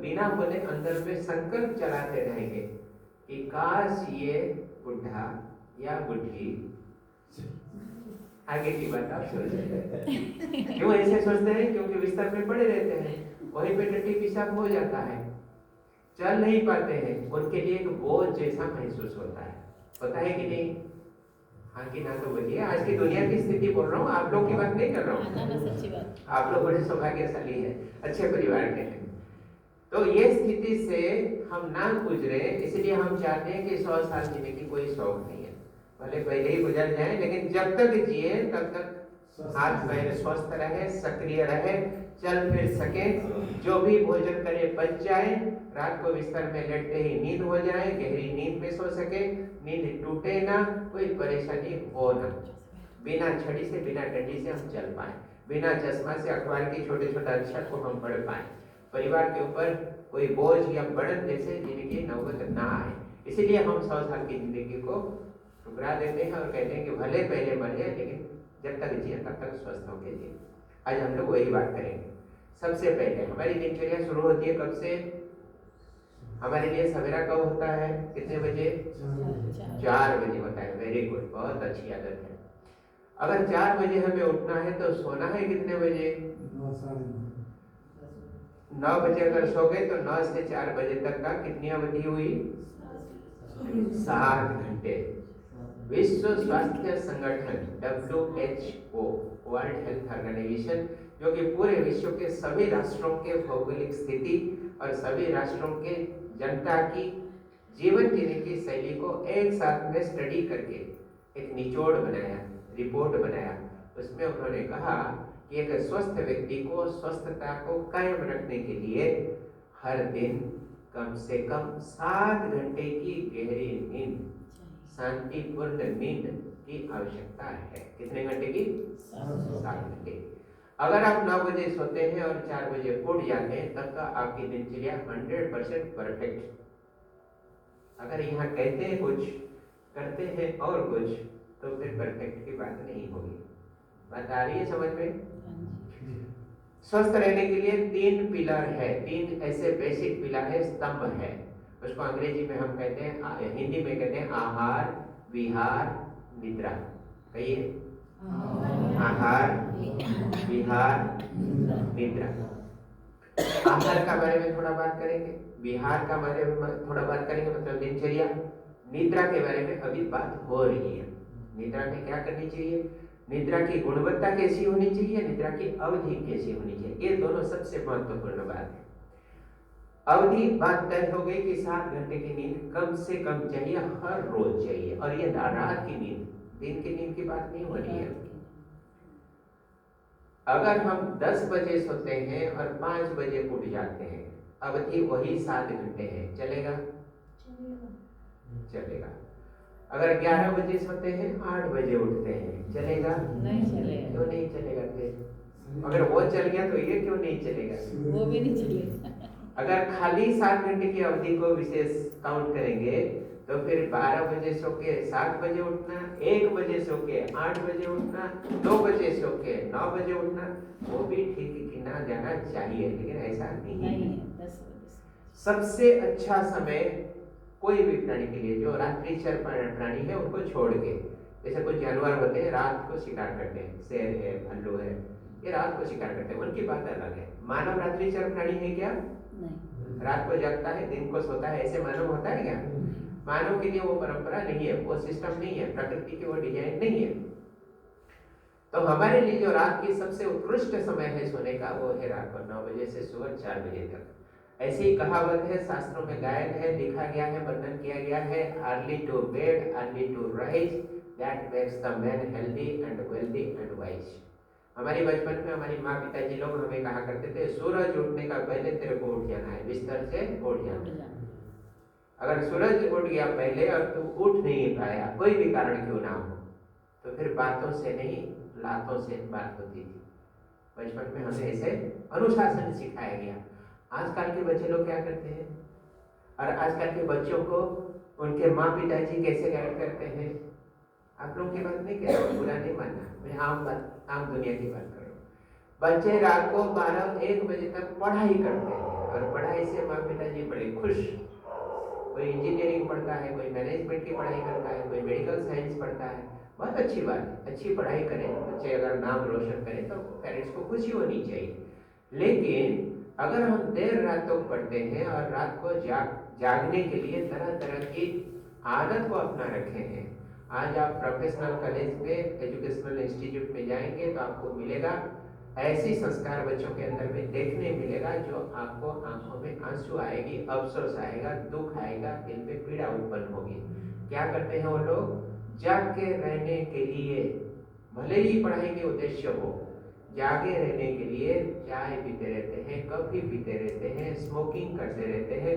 बिना बोले अंदर में संकल्प चलाते रहेंगे कि काश ये बुढ़ा या बुढ़ी, आगे की बात आप सोच रहे क्यों ऐसे सोचते हैं? क्योंकि बिस्तर में पड़े रहते हैं, वहीं पे टट्टी पेशाब हो जाता है, चल नहीं पाते हैं, उनके लिए एक बोझ जैसा महसूस होता है कि नहीं? हाँ कि ना तो बोलिए। आज की दुनिया की स्थिति बोल रहा हूँ, आप लोग की बात नहीं कर रहा हूँ। सच्ची बात। आप लोग बड़े सौभाग्यशाली हैं, अच्छे परिवार के हैं। तो ये स्थिति से हम ना गुजरे, इसलिए हम चाहते हैं कि 100 साल जीने की कोई शौक नहीं है, भले पहले ही गुजर जाए, लेकिन जब तक जिए तब तक हाथ पैर स्वस्थ रहे, सक्रिय रहे, चल फिर सके, जो भी भोजन करे पच जाए, रात को बिस्तर में लेटते ही नींद हो जाए, गहरी नींद में सो सके, नींद टूटे ना, कोई परेशानी हो ना, बिना छड़ी से बिना डंडी से हम चल पाए, बिना चश्मा से अखबार की छोटे छोटे अक्षर को हम पढ़ पाए, परिवार के ऊपर कोई बोझ या बर्डन जैसे जिंदगी नौबत ना आए। इसीलिए हम 100 साल की जिंदगी को ठुकरा देते हैं और कहते हैं कि भले पहले मर जाए, लेकिन जब तक जिए तब तक स्वस्थ होकर जिए। आज हम लोग वही बात करेंगे। सबसे पहले हमारी दिनचर्या शुरू होती है कब से? हमारे लिए सवेरा कब होता है? कितने बजे? 4 बजे होता है। वेरी गुड, बहुत अच्छी आदत है। अगर 4 बजे हमें उठना है तो सोना है कितने बजे? 9 बजे अगर सो गए तो 9 से 4 बजे तक का कितनी अवधि हुई? 7 घंटे। विश्व स्वास्थ्य संगठन WHO, वर्ल्ड हेल्थ ऑर्गेनाइजेशन, जो कि पूरे विश्व के सभी राष्ट्रों के भौगोलिक स्थिति और सभी राष्ट्रों के जनता की जीवन जीने की शैली को एक साथ में स्टडी करके एक निचोड़ बनाया, रिपोर्ट बनाया। उसमें उन्होंने कहा कि एक स्वस्थ व्यक्ति को स्वस्थता को कायम रखने के लिए हर दिन कम से कम 7 घंटे की गहरी नींद, शांतिपूर्ण नींद की आवश्यकता है। कितने घंटे की? 7 घंटे। अगर आप 9 बजे सोते हैं और 4 बजे उठ जाते हैं, तब का आपकी दिनचर्या 100% परफेक्ट। अगर यहाँ कहते हैं कुछ, करते हैं और कुछ, तो फिर परफेक्ट की बात नहीं होगी। बात आ रही है समझ में? स्वस्थ रहने के लिए 3 पिलर है, 3 ऐसे बेसिक पिलर है, स्तंभ है। उसको अंग्रेजी में हम कहते हैं, हिंदी में कहते हैं आहार, विहार, निद्रा। कहिए, आहार, विहार, निद्रा। आहार का बारे में थोड़ा बात करेंगे, विहार का बारे में थोड़ा बात करेंगे, मतलब दिनचर्या। निद्रा के बारे में अभी बात हो रही है। निद्रा में क्या करनी चाहिए, निद्रा की गुणवत्ता कैसी होनी चाहिए, निद्रा की अवधि कैसी होनी चाहिए, ये दोनों सबसे महत्वपूर्ण बात है। अवधि बात तय हो गई कि 7 घंटे की नींद कम से कम चाहिए, हर रोज चाहिए, और ये रात की नींद, दिन की नींद की बात नहीं हो रही है। अगर हम 10 बजे सोते हैं और 5 बजे उठ जाते हैं, अवधि वही 7 घंटे है, चलेगा? चलेगा। अगर 11 बजे सोते हैं, 8 बजे उठते हैं, चलेगा? नहीं चलेगा। क्यों नहीं चलेगा? फिर अगर वो चल गया तो ये क्यों नहीं चलेगा? वो भी नहीं चलेगा। अगर खाली 7 घंटे की अवधि को विशेष काउंट करेंगे, तो फिर 12 बजे सो के 7 बजे उठना, 1 बजे सो के 8 बजे उठना, 2 बजे सो के 9 बजे उठना, वो भी ठीक गिना जाना चाहिए, लेकिन ऐसा नहीं है। 10 बजे सबसे अच्छा समय कोई भी प्राणी के लिए, जो रात्रिचर प्राणी है उनको छोड़ के, जैसे कुछ जानवर होते हैं रात को शिकार करते हैं, शेर है, भालू है, ये रात को शिकार करते हैं, उनकी बात अलग है। मानव रात्रिचर प्राणी है क्या? नहीं। रात को जगता है, दिन को सोता है, ऐसे मानव होता है क्या? मानव के लिए वो परंपरा नहीं है, वो सिस्टम नहीं है, प्रकृति की वो डिजाइन नहीं है। तो हमारे लिए जो रात की सबसे उत्कृष्ट समय है सोने का, वो है रात को 9 बजे से सुबह 4 बजे तक। ऐसी ही कहावत है, शास्त्रों में गायन है, लिखा गया है, वर्णन किया गया है, early to bed early to rise, that makes the man healthy and wealthy and wise. हमारी बचपन में हमारी माँ पिताजी लोग हमें कहा करते थे, सूरज उठने का पहले तेरे को उठ जाना है, बिस्तर से उठ जाना। अगर सूरज उठ गया पहले और तू उठ नहीं पाया, कोई भी कारण क्यों ना हो, तो फिर बातों से नहीं लातों से बात होती थी। बचपन में हमें ऐसे अनुशासन सिखाया गया। आजकल के बच्चे लोग क्या करते हैं, और आजकल के बच्चों को उनके माँ पिताजी कैसे गाइड करते हैं? आप लोगों की बात नहीं कह रहा हूँ, बुरा नहीं मानना, मैं आम दुनिया की बात कर रहा हूँ। बच्चे रात को 12-1 बजे तक पढ़ाई करते हैं, और पढ़ाई से माँ पिताजी बड़े खुश। कोई इंजीनियरिंग पढ़ता है, कोई मैनेजमेंट की पढ़ाई करता है, कोई मेडिकल साइंस पढ़ता है, बहुत अच्छी बात है, अच्छी पढ़ाई करें बच्चे, अगर नाम रोशन करें तो पेरेंट्स को खुशी होनी चाहिए। लेकिन अगर हम देर रात तक पढ़ते हैं और रात को जागने के लिए तरह तरह की आदत को अपना रखे हैं, आज आप प्रोफेशनल कॉलेज में, एजुकेशनल इंस्टीट्यूट में जाएंगे तो आपको मिलेगा ऐसी संस्कार बच्चों के अंदर में देखने मिलेगा जो आपको आंखों में आंसू आएगी, अफसोस आएगा, दुख आएगा, दिल में पीड़ा उत्पन्न होगी। क्या करते हैं वो लोग? जाग के रहने के लिए, भले ही पढ़ाई के उद्देश्य हो, जागे रहने के लिए चाय पीते रहते हैं, कॉफी पीते रहते हैं, स्मोकिंग करते रहते हैं,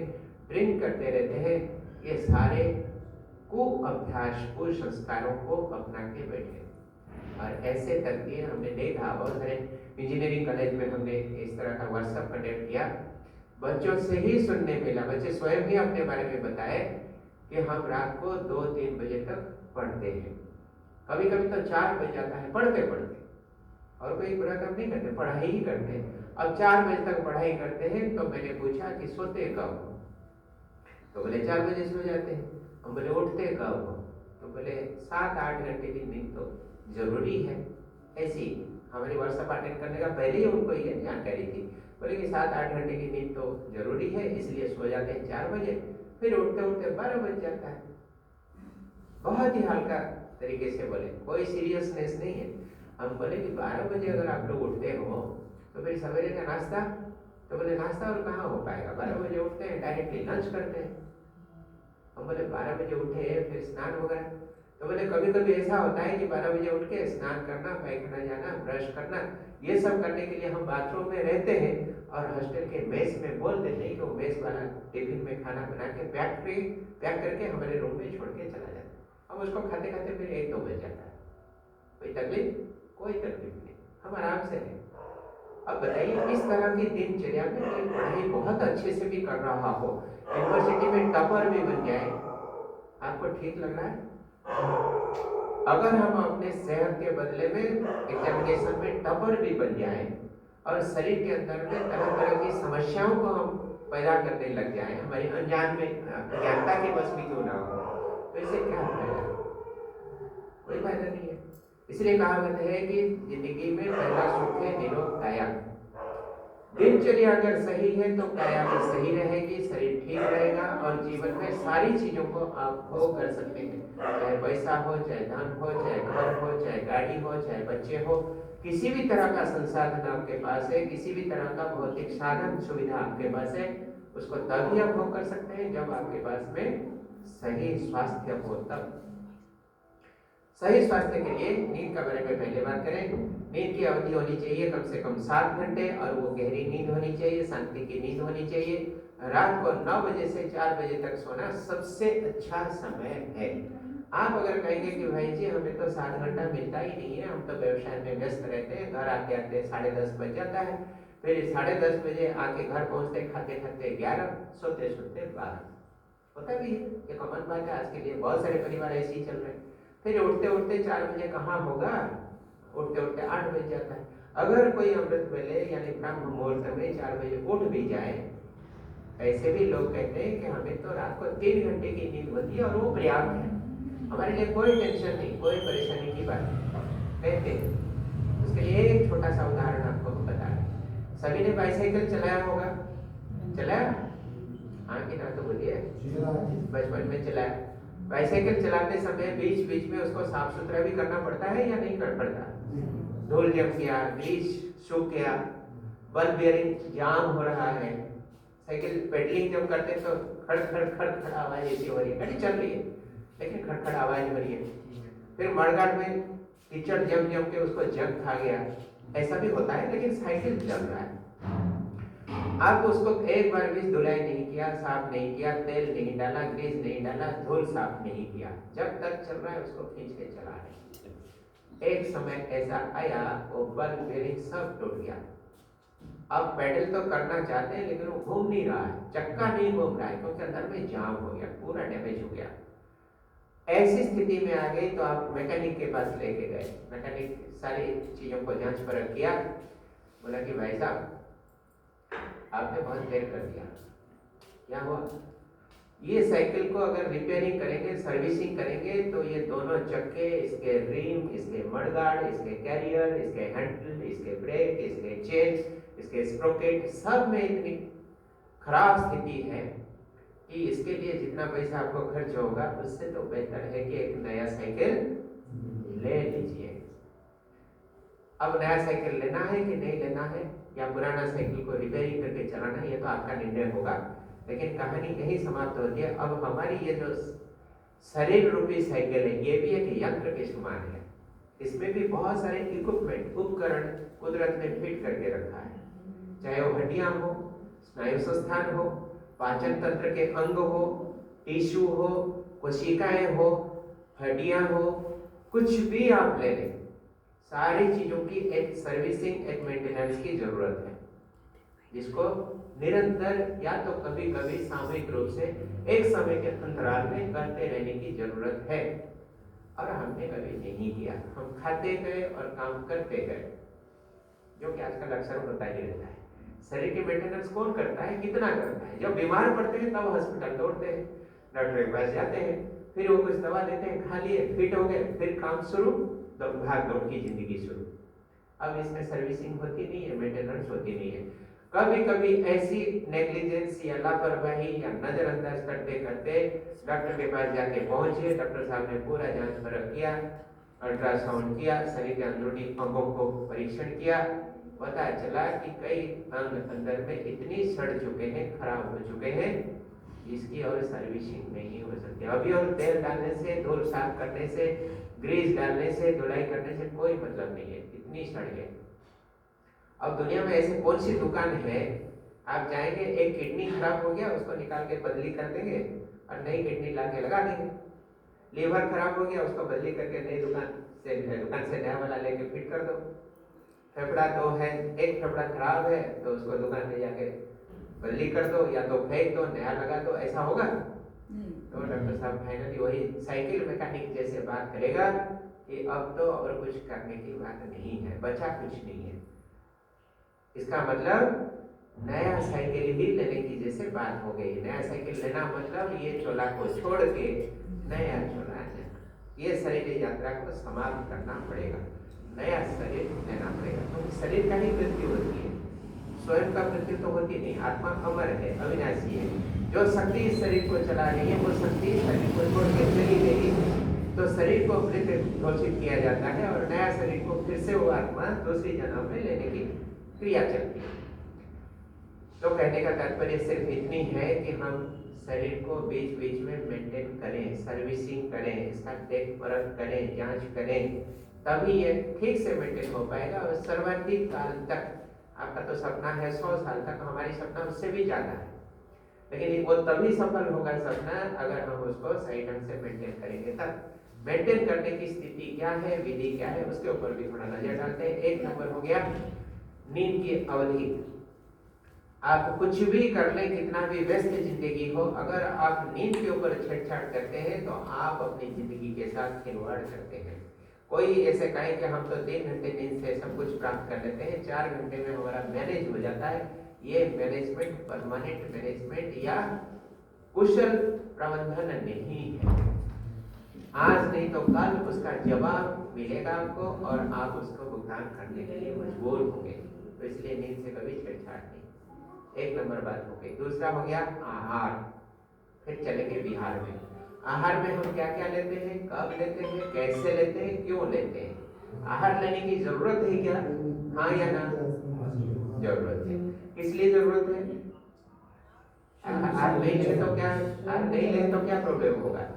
ड्रिंक करते रहते हैं। ये सारे कुअभ्यास, कुसंस्कारों को अपना के बैठे। और ऐसे करके हमने देखा बहुत सारे इंजीनियरिंग कॉलेज में हमने इस तरह का वर्कशॉप कंडक्ट किया, बच्चों से ही सुनने मिला, बच्चे स्वयं ही अपने बारे में बताए कि हम रात को 2-3 बजे तक पढ़ते हैं, कभी कभी तो 4 बज जाता है पढ़ते पढ़ते, और कोई बुरा काम नहीं करते, पढ़ाई ही करते हैं। अब 4 बजे तक पढ़ाई करते हैं तो मैंने पूछा कि सोते कब हो? तो बोले 4 बजे सो जाते हैं। हम बोले उठते कब हो? तो बोले 7-8 घंटे की नींद तो जरूरी है। ऐसी हमारी वर्कशॉप अटेंड करने का पहले ही उनको ये जानकारी थी, बोले कि 7-8 घंटे की नींद तो जरूरी है, इसलिए सो जाते हैं 4 बजे, फिर उठते उठते 12 बज जाता है। बहुत ही हल्का तरीके से बोले, कोई सीरियसनेस नहीं है। हम बोले कि 12 बजे अगर आप लोग उठते हो तो फिर सवेरे का नाश्ता? तो बोले नाश्ता और कहाँ हो पाएगा, 12 बजे उठते हैं, डायरेक्टली लंच करते हैं। हम बोले 12 बजे उठे फिर स्नान वगैरह? तो बोले कभी कभी ऐसा होता है कि 12 बजे उठ के स्नान करना, पैखाना जाना, ब्रश करना, ये सब करने के लिए हम बाथरूम में रहते हैं और हॉस्टल के मेस में बोल देते हैं कि वो मेस वाला टिफिन में खाना बना के पैक करके हमारे रूम में छोड़ के चला जाता है। हम उसको खाते खाते फिर 1-2 बज जाता है। कोई तकलीफ? कोई तकलीफ नहीं, हम आराम से हैं। अब बताइए इस तरह की दिनचर्या में कोई पढ़ाई बहुत अच्छे से भी कर रहा हो, यूनिवर्सिटी में टॉपर भी बन जाए, आपको ठीक लग रहा है? अगर हम अपने सेहत के बदले में एग्जामिनेशन में टॉपर भी बन जाएं और शरीर के अंदर में तरह तरह की समस्याओं को हम पैदा करने लग जाएं, हमारी अज्ञानता के बस भी क्यों ना हो, तो इससे क्या फायदा? कोई फायदा नहीं है। इसलिए कहावत है कि जिंदगी में पहला सुख है निरोग काया। दिनचर्या अगर सही है तो काया भी सही रहेगी, शरीर ठीक रहेगा और जीवन में सारी चीजों को आप भोग कर सकते हैं, चाहे पैसा हो, चाहे धन हो, चाहे घर हो, चाहे गाड़ी हो, चाहे बच्चे हो, किसी भी तरह का संसाधन आपके पास है, किसी भी तरह का भौतिक साधन सुविधा आपके पास है, उसको तभी आप भोग कर सकते हैं जब आपके पास में सही स्वास्थ्य हो। तब सही स्वास्थ्य के लिए नींद के बारे में पहले बात करें। नींद की अवधि होनी चाहिए कम से कम 7 घंटे और वो गहरी नींद होनी चाहिए, शांति की नींद होनी चाहिए। रात को 9 बजे से 4 बजे तक सोना सबसे अच्छा समय है। आप अगर कहेंगे कि भाई जी हमें तो 7 घंटा मिलता ही नहीं है, हम तो व्यवसाय में व्यस्त रहते हैं, घर आते आते 10:30 बज जाता है, फिर 10:30 बजे आके घर पहुंचते खाते खाते 11, सोते सोते 12, होता भी है, ये कॉमन बात है। आज के लिए बहुत सारे परिवार ऐसे ही चल रहे हैं। फिर उठते उठते 4 बजे कहाँ होगा, उठते उठते 8 बज जाता है। अगर कोई अमृत वेले यानी ब्रह्म मुहूर्त में 4 बजे उठ भी जाए, ऐसे भी लोग कहते हैं कि हमें तो रात को 3 घंटे की नींद होती है और वो पर्याप्त है, हमारे लिए कोई टेंशन नहीं, कोई परेशानी की बात नहीं कहते हैं। उसके लिए एक छोटा सा उदाहरण आपको बता रहे। सभी ने बाइसाइकिल चलाया होगा, चलाया? हाँ कि ना तो बोलिए, बचपन में चलाया। बाइसाइकिल चलाते समय बीच बीच में उसको साफ सुथरा भी करना पड़ता है या नहीं कर पड़ता? धूल जम गया, ग्रीस सूख गया, बल बेयरिंग जाम हो रहा है, साइकिल पेडलिंग जब करते तो खड़ खड़ खड़ खड़ आवाज ऐसी हो रही है, गाड़ी चल रही है लेकिन खड़खड़ आवाज हो रही है। फिर मड़गाड़ में कीचड़ जम जम के उसको जंग खा गया, ऐसा भी होता है, लेकिन साइकिल चल रहा है। आप उसको एक बार भी धुलाई नहीं किया, साफ नहीं किया, तेल नहीं डाला, ग्रीस नहीं डाला, धूल साफ नहीं किया, जब तक चल रहा है उसको खींच के चला रहे। एक समय ऐसा आया वो बल बेरिंग सब टूट गया। अब पेडल तो करना चाहते हैं लेकिन वो घूम नहीं रहा है, चक्का नहीं घूम रहा है क्योंकि अंदर में जाम हो गया, पूरा डैमेज हो गया। ऐसी स्थिति में आ गई तो आप मैकेनिक के पास लेके गए। मैकेनिक सारी चीजों को जांच परख किया, बोला कि भाई साहब आपने बहुत देर कर दिया, क्या हुआ? ये साइकिल को अगर रिपेयरिंग करेंगे, सर्विसिंग करेंगे, तो ये दोनों चक्के, इसके रिम, इसके मडगार्ड, इसके कैरियर, इसके हैंडल, इसके ब्रेक, इसके चेन, इसके स्प्रोकेट, सब में इतनी खराब स्थिति है कि इसके लिए जितना पैसा आपको खर्च होगा उससे तो बेहतर है कि एक नया साइकिल ले लीजिए। अब नया साइकिल लेना है कि नहीं लेना है, या पुराना साइकिल को रिपेयरिंग करके चलाना है, ये तो आपका निर्णय होगा। लेकिन कहानी यही समाप्त होती है। अब हमारी ये जो शरीर रूपी साइकिल है, ये भी एक यंत्र के समान है। इसमें भी बहुत सारे इक्विपमेंट, उपकरण कुदरत ने फिट करके रखा है, चाहे वो हड्डियां हो, स्नायु संस्थान हो, पाचन तंत्र के अंग हो, टिश्यू हो, कोशिकाएं हो, हड्डियां हो, कुछ भी आप ले लें, सारी चीजों की एक सर्विसिंग, एक मेंटेनेंस की जरूरत है, जिसको निरंतर या तो कभी कभी सामूहिक रूप से एक समय के अंतराल में करते रहने की जरूरत है। और हमने कभी नहीं किया, हम खाते गए और काम करते गए, जो कि आजकल अक्सर होता ही रहता है। शरीर की मेंटेनेंस कौन करता है, कितना करता है? जब बीमार पड़ते हैं तब हॉस्पिटल दौड़ते हैं, डॉक्टर के पास जाते हैं, फिर वो कुछ दवा देते हैं, खा लिए, फिट हो गए, फिर काम शुरू, तो भाग दौड़ की जिंदगी शुरू। अब इसमें सर्विसिंग होती नहीं है, मेंटेनेंस होती नहीं है। कभी कभी ऐसी नेग्लिजेंस या लापरवाही या नजरअंदाज करते करते डॉक्टर के पास जाके पहुंचे, डॉक्टर साहब ने पूरा जांच परख किया, अल्ट्रासाउंड किया, शरीर के अंदरूनी अंगों को परीक्षण किया, पता चला कि कई अंग अंदर में इतनी सड़ चुके हैं, खराब हो चुके हैं, इसकी और सर्विसिंग नहीं हो सकती। अभी और तेल डालने से, धूल साफ करने से, ग्रीस डालने से, धुलाई करने से कोई मतलब नहीं है, इतनी सड़ गए। अब दुनिया में ऐसी कौन सी दुकान है, आप जाएंगे, एक किडनी खराब हो गया, उसको निकाल के बदली कर देंगे और नई किडनी ला के लगा देंगे। लीवर खराब हो गया, उसको बदली करके नई दुकान से नया वाला लेके फिट कर दो। फेफड़ा तो है, एक फेफड़ा खराब है तो उसको दुकान में जाके बदली कर दो, या तो फेंक दो, नया लगा दो, ऐसा होगा? तो डॉक्टर साहब फाइनली वही साइकिल मैकेनिक जैसे बात करेगा कि अब तो और कुछ करने की बात नहीं है, बचा कुछ नहीं है। इसका मतलब नया साइकिल ही लेने की जैसे बात हो गई। नया साइकिल लेना मतलब ये चोला को छोड़ के नया चोला लेना, ये शरीर यात्रा को समाप्त करना पड़ेगा, नया शरीर लेना पड़ेगा। तो शरीर का ही मृत्यु होती है, स्वयं का मृत्यु तो होती नहीं। आत्मा अमर है, अविनाशी है। जो शक्ति इस शरीर को चला रही है, वो शक्ति शरीर को छोड़ के चली गई, तो शरीर को मृत घोषित किया जाता है और नया शरीर को फिर से वो आत्मा दूसरी जन्म में लेने की क्रिया चलती है। तो कहने का तात्पर्य सिर्फ इतनी है कि हम शरीर को बीच बीच में मेंटेन करें, सर्विसिंग करें, इसका देख परख करें, जांच करें, तभी ये ठीक से मेंटेन हो पाएगा। और सर्वाधिक काल तक, आपका तो सपना है 100 साल तक, हमारी सपना उससे भी ज्यादा है, लेकिन वो तभी सफल होगा सपना अगर हम उसको सही ढंग से मेंटेन करेंगे। तब मेंटेन करने की स्थिति क्या है, विधि क्या है, उसके ऊपर भी थोड़ा नजर डालते हैं। एक नंबर हो गया नींद की अवधि। आप कुछ भी कर लें, कितना भी व्यस्त जिंदगी हो, अगर आप नींद के ऊपर छेड़छाड़ करते हैं तो आप अपनी जिंदगी के साथ खिलवाड़ करते हैं। कोई ऐसे कहे कि हम तो 3 घंटे नींद से सब कुछ प्राप्त कर लेते हैं, 4 घंटे में हमारा मैनेज हो जाता है, ये मैनेजमेंट, परमानेंट मैनेजमेंट या कुशल प्रबंधन नहीं है। आज नहीं तो कल उसका जवाब मिलेगा आपको और आप उसको भुगतान करने के लिए मजबूर होंगे। तो इसलिए नींद से कभी छेड़छाड़ नहीं, एक नंबर बात हो गई। दूसरा हो गया आहार। फिर चलेंगे बिहार में। आहार में हम क्या क्या लेते हैं, कब लेते हैं, कैसे लेते हैं, क्यों लेते हैं? आहार लेने की जरूरत है क्या, हाँ या ना? जरूरत है। किस लिए जरूरत है? आहार नहीं ले तो क्या, आहार नहीं ले तो क्या प्रॉब्लम होगा?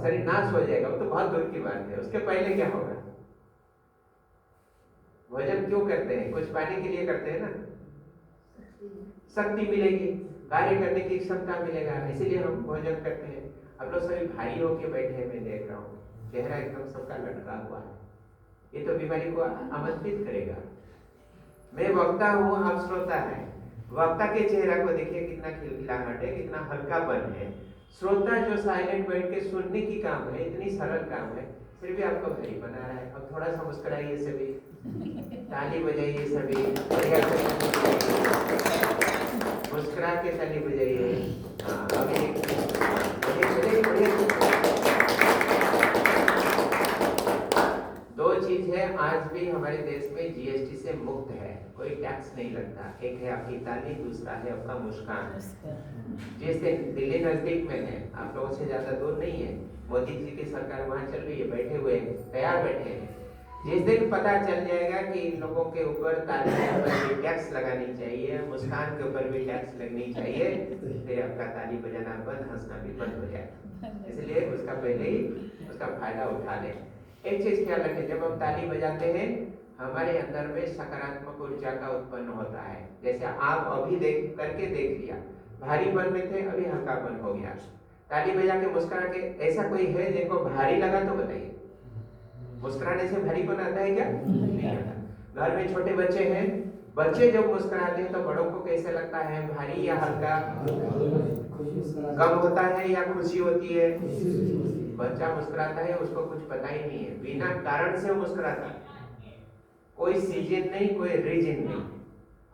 शरीर नाश हो जाएगा, वो तो बहुत दूर की बात है। उसके पहले क्या होगा? भोजन क्यों करते हैं? कुछ पाने के लिए करते हैं ना, शक्ति मिलेगी, कार्य करने की क्षमता मिलेगा, इसीलिए हम भोजन करते हैं। अब लोग सभी भारी होके बैठे हैं, मैं देख रहा हूँ, चेहरा एकदम सबका लटका हुआ है, ये तो बीमारी को आमंत्रित करेगा। मैं वक्ता हूँ, आप श्रोता है। वक्ता के चेहरा को देखिए, कितना खिलखिलाहट है, कितना हल्कापन है। श्रोता जो साइलेंट बैठ के सुनने की काम है, इतनी सरल काम है, फिर भी आपको भारी बना रहा है। अब थोड़ा सा मुस्कुराइए सभी, ताली बजाइए सभी, बढ़िया से मुस्कुरा के ताली बजाइए। हाँ, अभी बढ़िया, बढ़िया। दो चीज है आज भी हमारे देश में जीएसटी से मुक्त है, कोई टैक्स नहीं लगता। एक है आपकी ताली, दूसरा है आपका मुस्कान। जिस दिन दिल्ली नजदीक में है, आप लोगों से ज्यादा दूर नहीं है, मोदी जी की सरकार वहां चल रही है, बैठे हुए तैयार बैठे हैं। जिस दिन पता चल जाएगा कि इन लोगों के ऊपर ताली के ऊपर भी टैक्स लगानी चाहिए, मुस्कान के ऊपर भी टैक्स लगनी चाहिए, फिर आपका ताली बजाना बंद, हंसना भी बंद हो जाएगा। इसलिए उसका पहले ही उसका फायदा उठा लें। एक चीज ख्याल रखें, जब हम ताली बजाते हैं हमारे अंदर में सकारात्मक ऊर्जा का उत्पन्न होता है। जैसे आप अभी देख करके देख लिया, भारीपन में थे, अभी हल्कापन हो गया। ताली बजा के मुस्कुरा के, ऐसा कोई है जिनको भारी लगा तो बताइए। मुस्कुराने से भारीपन आता है क्या? नहीं आता। घर में छोटे बच्चे हैं, बच्चे जब मुस्कुराते हैं तो बड़ों को कैसे लगता है, भारी या हल्का? गम होता है या खुशी होती है? बच्चा मुस्कुराता है, उसको कुछ पता ही नहीं है, बिना कारण से मुस्कुराता है, कोई सीजन नहीं, कोई रीजन नहीं,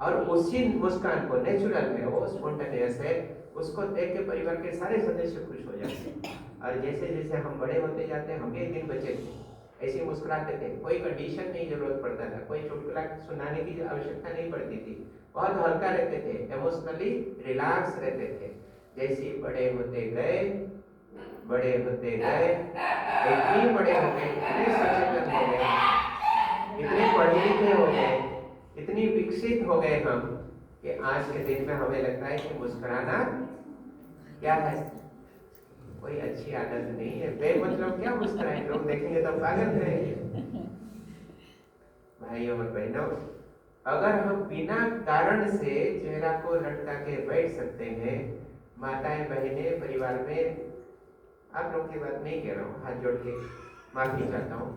और उसी मुस्कान को नेचुरल है, वो स्पॉन्टेनियस है, उसको देख के परिवार के सारे सदस्य खुश हो जाते हैं। और जैसे जैसे हम बड़े होते जाते हैं, हम भी एक दिन बच्चे थे, ऐसे मुस्कुराते थे, कोई कंडीशन नहीं जरूरत पड़ता था, कोई चुटकुला सुनाने की आवश्यकता नहीं पड़ती थी, बहुत हल्का रहते थे, इमोशनली रिलैक्स रहते थे। जैसे बड़े होते गए, बड़े होते गए, इतने बड़े हो गए, इतने सचेतन हो गए, इतने पढ़े लिखे हो गए, इतनी विकसित हो गए हम, कि आज के दिन में हमें लगता है कि मुस्कुराना क्या है, कोई अच्छी आदत नहीं है। बेमतलब क्या मुस्कुराएंगे, लोग देखेंगे तो पागल कहेंगे। भाइयों और बहनों, अगर हम बिना कारण से चेहरा को लटका के बैठ सकते हैं, माताएं बहनें परिवार में, आप लोगों की बात नहीं कह रहा हूँ, हाथ जोड़ के माफी चाहता हूँ,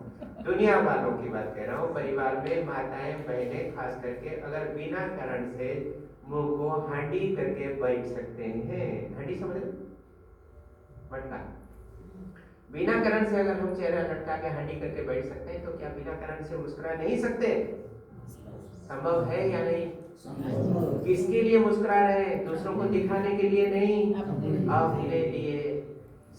दुनिया वालों की बात कह रहा हूँ, परिवार में माताएं बहनें खास करके अगर बिना कारण से मुंह को हांडी करके बैठ सकते हैं, हांडी समझ रहे, मटका, बिना कारण से अगर हम चेहरा लटका के हांडी करके बैठ सकते हैं, तो क्या बिना कारण से मुस्कुरा नहीं सकते? संभव है या नहीं? किसके लिए मुस्कुरा रहे हैं? दूसरों को दिखाने के लिए नहीं, अपने लिए।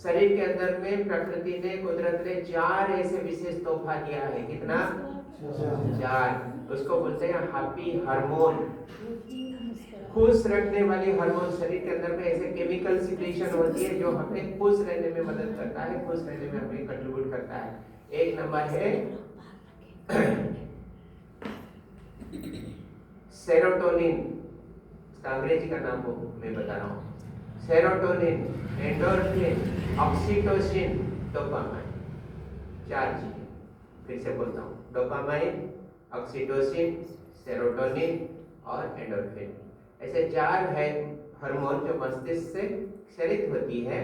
शरीर के अंदर में प्रकृति ने, कुदरत ने 4 ऐसे विशेष तोहफा दिया है। कितना? 4। उसको बोलते हैं हैप्पी हार्मोन, खुश रखने वाली हार्मोन। शरीर के अंदर में ऐसे केमिकल सिक्रीशन होती है जो हमें खुश रहने में मदद करता है, खुश रहने में हमें कंट्रीब्यूट करता है। एक नंबर है सेरोटोनिन, इसका अंग्रेजी का नाम मैं बता रहा हूँ, सेरोटोनिन, एंडोर्फिन, ऑक्सीटोसिन, डोपामाइन। 4 चीजें, फिर से बोलता हूँ, डोपामाइन, ऑक्सीटोसिन, सेरोटोनिन और एंडोर्फिन। ऐसे 4 है हार्मोन जो मस्तिष्क से क्षरित होती है,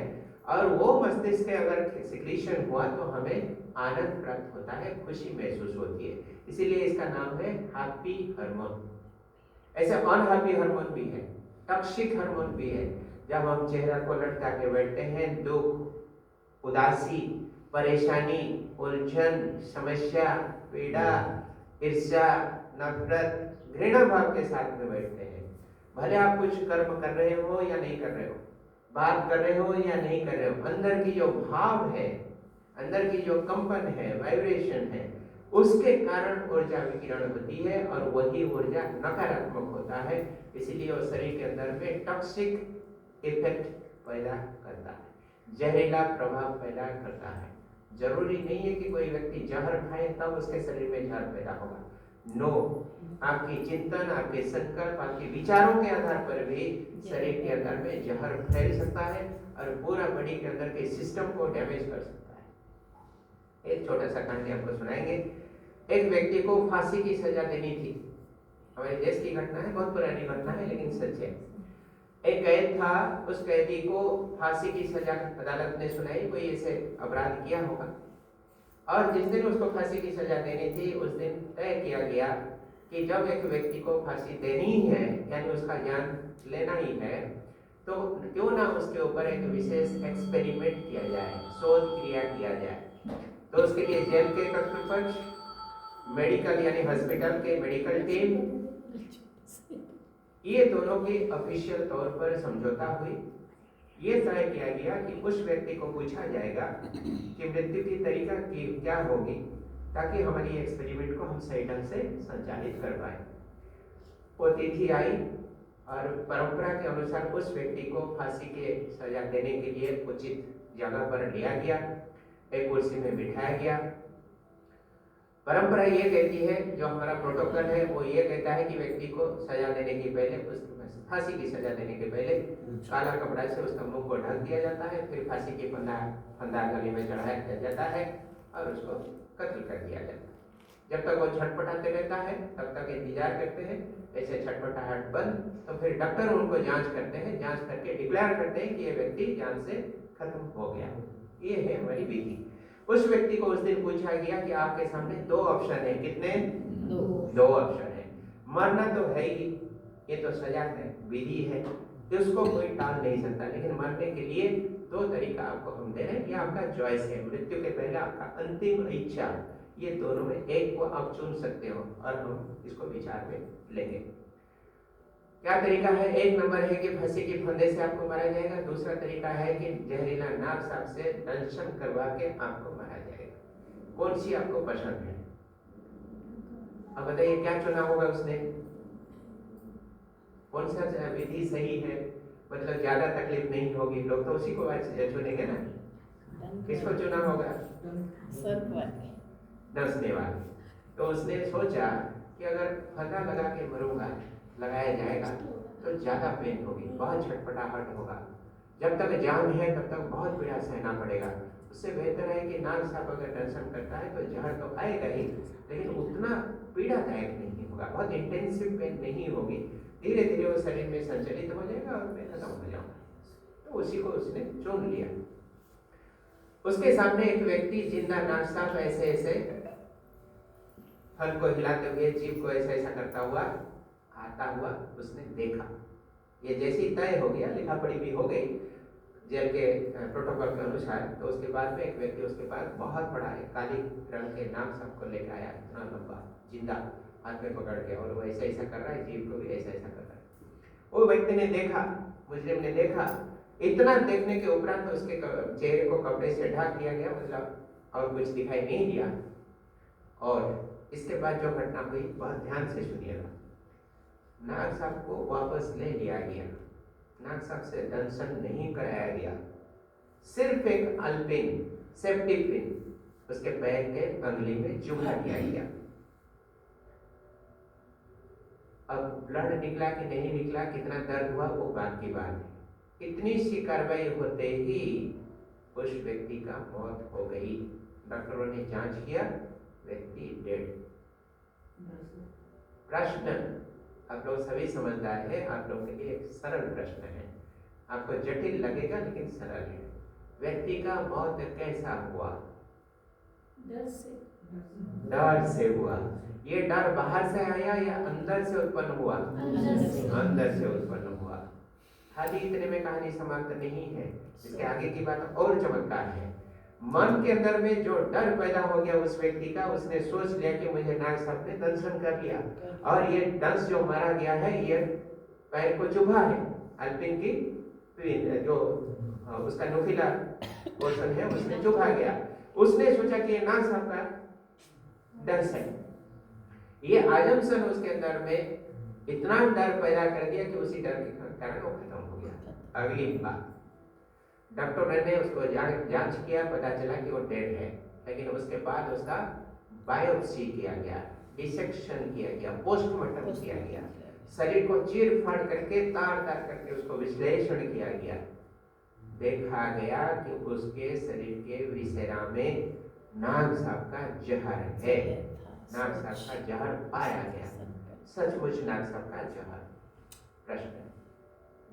और वो मस्तिष्क के अगर सिक्रीशन हुआ तो हमें आनंद प्राप्त होता है, खुशी महसूस होती है, इसीलिए इसका नाम है हैप्पी हार्मोन। ऐसे अनहैप्पी हार्मोन भी है, टॉक्सिक हार्मोन भी है। जब हम चेहरा को लटका के बैठते हैं, दुख, उदासी, परेशानी, उलझन, समस्या, पीड़ा, ईर्ष्या, नफरत, घृणा भाव के साथ में बैठते हैं, भले आप कुछ कर्म कर रहे हो या नहीं कर रहे हो, बात कर रहे हो या नहीं कर रहे हो, अंदर की जो भाव है, अंदर की जो कंपन है, वाइब्रेशन है, उसके कारण ऊर्जा विकिरण होती है, और वही ऊर्जा नकारात्मक होता है, इसीलिए वो शरीर के अंदर में टॉक्सिक इफेक्ट पैदा करता है, जहरीला प्रभाव पैदा करता है। जरूरी नहीं है कि कोई व्यक्ति जहर खाए तब उसके शरीर में जहर पैदा होगा। नो, आपकी चिंतन, आपके संकल्प, आपके विचारों के आधार पर भी शरीर के अंदर में जहर फैल सकता है और पूरा बॉडी के अंदर के सिस्टम को डैमेज कर सकता है। एक छोटा सा कहानी आपको सुनाएंगे। एक व्यक्ति को फांसी की सजा देनी थी, हमारे देश की घटना है, बहुत पुरानी घटना है लेकिन सच है। एक कैद था, उस कैदी को फांसी की सजा अदालत ने सुनाई, कोई ऐसे अपराध किया होगा, और जिस दिन उसको फांसी की सजा देनी थी उस दिन तय किया गया कि जब एक व्यक्ति को फांसी देनी है, यानी उसका जान लेना ही है, तो क्यों ना उसके ऊपर एक विशेष एक्सपेरिमेंट किया जाए, शोध क्रिया किया जाए। तो उसके लिए जेल के कर्तृपक्ष, मेडिकल यानी हॉस्पिटल के मेडिकल टीम, ये दोनों की ऑफिशियल तौर पर समझौता हुई। ये तय किया गया कि उस व्यक्ति को पूछा जाएगा कि मृत्यु की तरीका की क्या होगी, ताकि हमारी एक्सपेरिमेंट को हम सही ढंग से संचालित कर पाए। वो तिथि आई और परंपरा के अनुसार उस व्यक्ति को फांसी के सजा देने के लिए उचित जगह पर लिया गया, एक कुर्सी में बिठाया गया। परंपरा ये कहती है, जो हमारा प्रोटोकॉल है वो ये कहता है कि व्यक्ति को सजा देने के पहले, उस फांसी की सजा देने के पहले काला कपड़ा से उसका मुंह को ढक दिया जाता है, फिर फांसी की फंदा गले में चढ़ाया दिया जाता है और उसको कत्ल कर दिया जाता है। जब तक वो छटपटाते रहता है तब तक इंतजार करते हैं। ऐसे छटपटाहट बंद तो फिर डॉक्टर उनको जांच करते हैं, जांच करके डिक्लेयर करते हैं कि ये व्यक्ति जान से खत्म हो गया। ये है हमारी विधि। उस व्यक्ति को उस दिन पूछा गया कि आपके सामने दो ऑप्शन है। कितने? दो ऑप्शन है। मरना तो है ही, ये तो सजा है, विधि है, उसको कोई टाल नहीं सकता, लेकिन मरने के लिए दो तरीका आपको हम दे रहे हैं। ये आपका चॉइस है, मृत्यु के पहले आपका अंतिम इच्छा, ये दोनों में एक को आप चुन सकते हो और हम इसको विचार में लेंगे। क्या तरीका है? एक नंबर है कि फांसी के फंदे से आपको मारा जाएगा। दूसरा तरीका है कि जहरीला नाग साहब से दंशन करवा के आपको मारा जाएगा। कौन सी आपको पसंद है? अब बताइए क्या चुना होगा उसने? कौन सा विधि सही है, मतलब ज्यादा तकलीफ नहीं होगी? लोग तो उसी को चुनेंगे ना। किसको चुना होगा? दसने वाले। तो उसने सोचा कि अगर फंदा लगा के मरूंगा, लगाया जाएगा तो ज्यादा पेन होगी, बहुत छटपटाहट होगा, जब तक जान है तब तक बहुत पीड़ा सहना पड़ेगा। उससे बेहतर है कि नाग साहब अगर दर्शन करता है तो जहर तो आएगा ही, लेकिन उतना पीड़ादायक नहीं होगा, बहुत इंटेंसिव पेन नहीं होगी, धीरे धीरे वो शरीर में संचलित हो जाएगा और मैं खत्म हो जाऊंगा। तो उसी को उसने चुन लिया। उसके सामने एक व्यक्ति जिंदा नाग साहब ऐसे ऐसे फल को हिलाते हुए, जीभ को ऐसा ऐसा करता हुआ आता हुआ उसने देखा। ये जैसी तय हो गया, लिखा पढ़ी भी हो गई जेल के प्रोटोकॉल के अनुसार, तो उसके बाद में एक व्यक्ति उसके पास बहुत बड़ा है काली रंग के नाग साहब को लेकर आया, इतना लंबा जिंदा, हाथ में पकड़ के, और वो ऐसा ऐसा कर रहा है, जीभ को भी ऐसा ऐसा कर रहा है। वो व्यक्ति ने देखा, मुजरिम ने देखा, इतना देखने के उपरांत तो उसके चेहरे को कपड़े से ढक दिया गया, मतलब और कुछ दिखाई नहीं दिया। और इसके बाद जो घटना हुई बहुत ध्यान से सुनिएगा। नाग साहब को वापस ले लिया गया, नाग साहब से दंशन नहीं कराया गया, सिर्फ एक अल्पिन सेफ्टी पिन उसके पैर के अंगुली में चुभा दिया गया। अब ब्लड निकला कि नहीं निकला, कितना दर्द हुआ, वो बात की बात है। इतनी सी कार्रवाई होते ही उस व्यक्ति का मौत हो गई। डॉक्टरों ने जांच किया, व्यक्ति डेड। प्रश्न, आप लोग सभी समझदार हैं, आप लोगों के लिए एक सरल प्रश्न है, आपको जटिल लगेगा लेकिन सरल है। व्यक्ति का मौत कैसा हुआ? डर से हुआ। ये डर बाहर से आया या अंदर से उत्पन्न हुआ? अंदर से उत्पन्न हुआ। खाली इतने में कहानी समाप्त नहीं है, इसके आगे की बात और चमत्कार है। मन के अंदर में जो डर पैदा हो गया उस व्यक्ति का, उसने सोच लिया कि मुझे नाग साहब ने दंशन कर लिया, और ये डंस जो मारा गया है ये पैर को चुभा है, अल्पिन की जो उसका नुकीला पोर्शन है उसने चुभा गया। उसने सोचा कि ये नाग साहब का डंस है। ये आजमसन उसके अंदर में इतना डर पैदा कर दिया कि उसी डर के कारण वो खत्म हो गया। अगली बात, डॉक्टर ने उसको जांच किया, पता चला कि वो डेड है, लेकिन उसके बाद उसका बायोप्सी किया गया, डिसेक्शन किया गया, पोस्टमार्टम किया गया, शरीर को चीर फाड़ करके तार तार करके उसको विश्लेषण किया गया। देखा गया कि उसके शरीर के विसेरा में नाग साहब का जहर है, नाग साहब का जहर पाया गया, सचमुच नाग साहब का जहर। प्रश्न,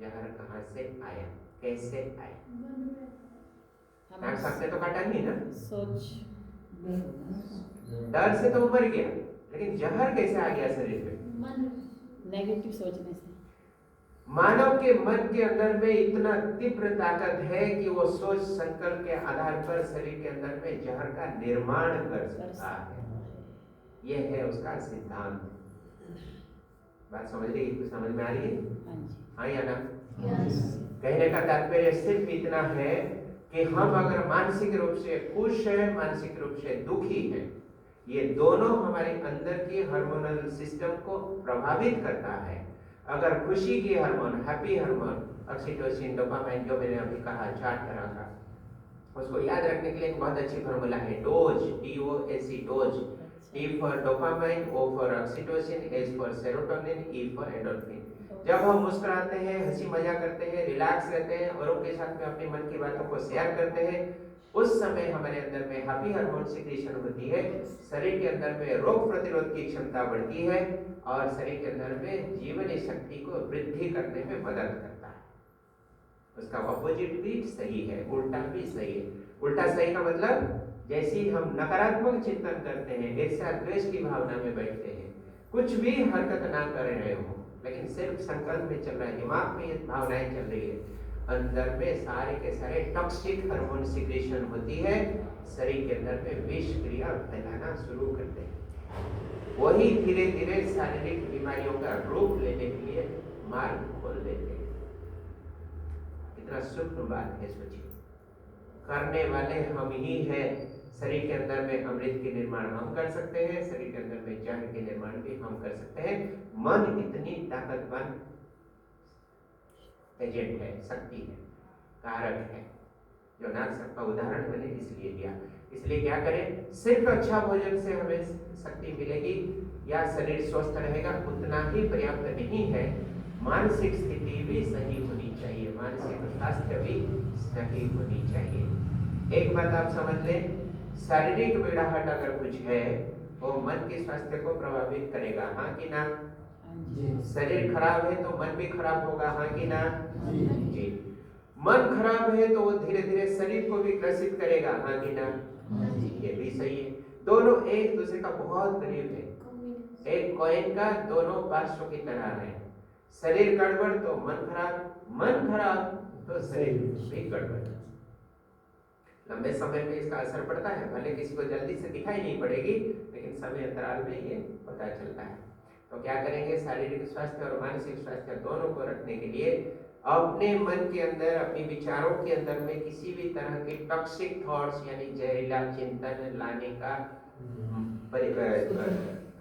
जहर कहाँ से आया, कैसे आया? नाग साहब ने तो काटा नहीं ना, डर से तो मर गया, लेकिन जहर कैसे आ गया शरीर में? नेगेटिव सोचने से। मानव के मन के अंदर में इतना तीव्र ताकत है कि वो सोच संकल्प के आधार पर शरीर के अंदर में जहर का निर्माण कर सकता है। यह है उसका सिद्धांत। बात समझ में आ रही है? हाँ या ना? कहने का तात्पर्य सिर्फ इतना है कि हम अगर मानसिक रूप से खुश है, मानसिक रूप से दुखी है, ये दोनों हमारे अंदर की हार्मोनल सिस्टम को प्रभावित करता है। अगर खुशी की hormone, happy hormone, oxytocin, dopamine, जो मैंने अभी कहा 4 तरह का, उसको याद रखने के लिए एक बहुत अच्छी फॉर्मूला है dose, DOAC, dose. D for dopamine, O for oxytocin, S for serotonin, E for endorphin. जब हम मुस्कुराते हैं, हंसी मजाक करते हैं, रिलैक्स रहते हैं, औरों के साथ में अपने मन की बातों को शेयर करते हैं, उस समय हमारे अंदर में हैप्पी हार्मोन सिक्रीशन होती है, शरीर के अंदर में रोग प्रतिरोध की क्षमता बढ़ती है और शरीर के अंदर में जीवनी शक्ति को वृद्धि करने में मदद करता है। उसका ऑपोजिट भी सही है, उल्टा भी सही है। उल्टा सही का मतलब जैसे ही हम नकारात्मक चिंतन करते हैं, ईर्ष्या द्वेष की भावना में बैठते हैं, कुछ भी हरकत ना कर रहे हो लेकिन सिर्फ संकल्प में चल रहा है, दिमाग में ये भावनाएं चल रही है, अंदर में सारे के सारे टॉक्सिक हार्मोन सिक्रीशन होती है, शरीर के अंदर में विष क्रिया फैलाना शुरू करते हैं। वही धीरे धीरे शारीरिक बीमारियों का रूप लेने के लिए मार्ग खोल देते हैं। कितना सूक्ष्म बात है, सोचिए। करने वाले हम ही हैं। शरीर के अंदर में अमृत के निर्माण हम कर सकते हैं, शरीर के अंदर में जहर के निर्माण भी हम कर सकते हैं। मन इतनी ताकतवर एजेंट है, शक्ति है, कारक है, जो नाग सर्प का उदाहरण मैंने इसलिए दिया। इसलिए क्या करें, सिर्फ अच्छा भोजन से हमें शक्ति मिलेगी या शरीर स्वस्थ रहेगा उतना ही पर्याप्त नहीं है, मानसिक स्थिति भी सही होनी चाहिए, मानसिक स्वास्थ्य भी सही होनी चाहिए। एक बात आप समझ लें, शारीरिक बेड़ाहट अगर कुछ है वो मन के स्वास्थ्य को प्रभावित करेगा, हाँ कि ना? शरीर खराब है तो मन भी खराब होगा, हाँ कि ना? जी। मन खराब है तो वो धीरे धीरे शरीर को भी ग्रसित करेगा, हाँ कि ना? ये भी सही है। दोनों एक दूसरे का बहुत करीब है, एक कॉइन का दोनों पार्श्व की तरह है। शरीर गड़बड़ तो मन खराब तो शरीर भी गड़बड़। लंबे समय में इसका असर पड़ता है, भले किसी को जल्दी से दिखाई नहीं पड़ेगी लेकिन समय अंतराल में ये पता चलता है। तो क्या करेंगे, शारीरिक स्वास्थ्य और मानसिक स्वास्थ्य दोनों को रखने के लिए अपने मन के अंदर, अपने विचारों के अंदर में किसी भी तरह के टॉक्सिक थॉट्स यानी जहरीला चिंतन लाने का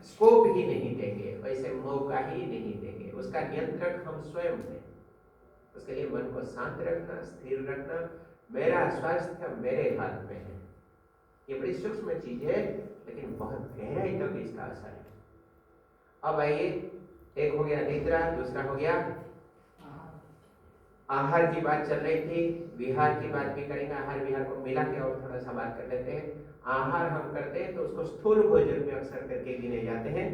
स्कोप ही नहीं देंगे, वैसे मौका ही नहीं देंगे। उसका नियंत्रक हम स्वयं हैं। उसके लिए मन को शांत रखना, स्थिर रखना, मेरा स्वास्थ्य मेरे हाथ में है। ये बड़ी सूक्ष्म चीज है लेकिन बहुत गहराई तक इसका असर है। अब आइए, एक हो गया निद्रा, दूसरा हो गया आहार की बात चल रही थी, विहार की बात भी करेंगे। आहार विहार को मिला के और थोड़ा सा बात कर लेते हैं। आहार हम करते हैं तो उसको स्थूल भोजन में अक्सर करके गिने जाते हैं।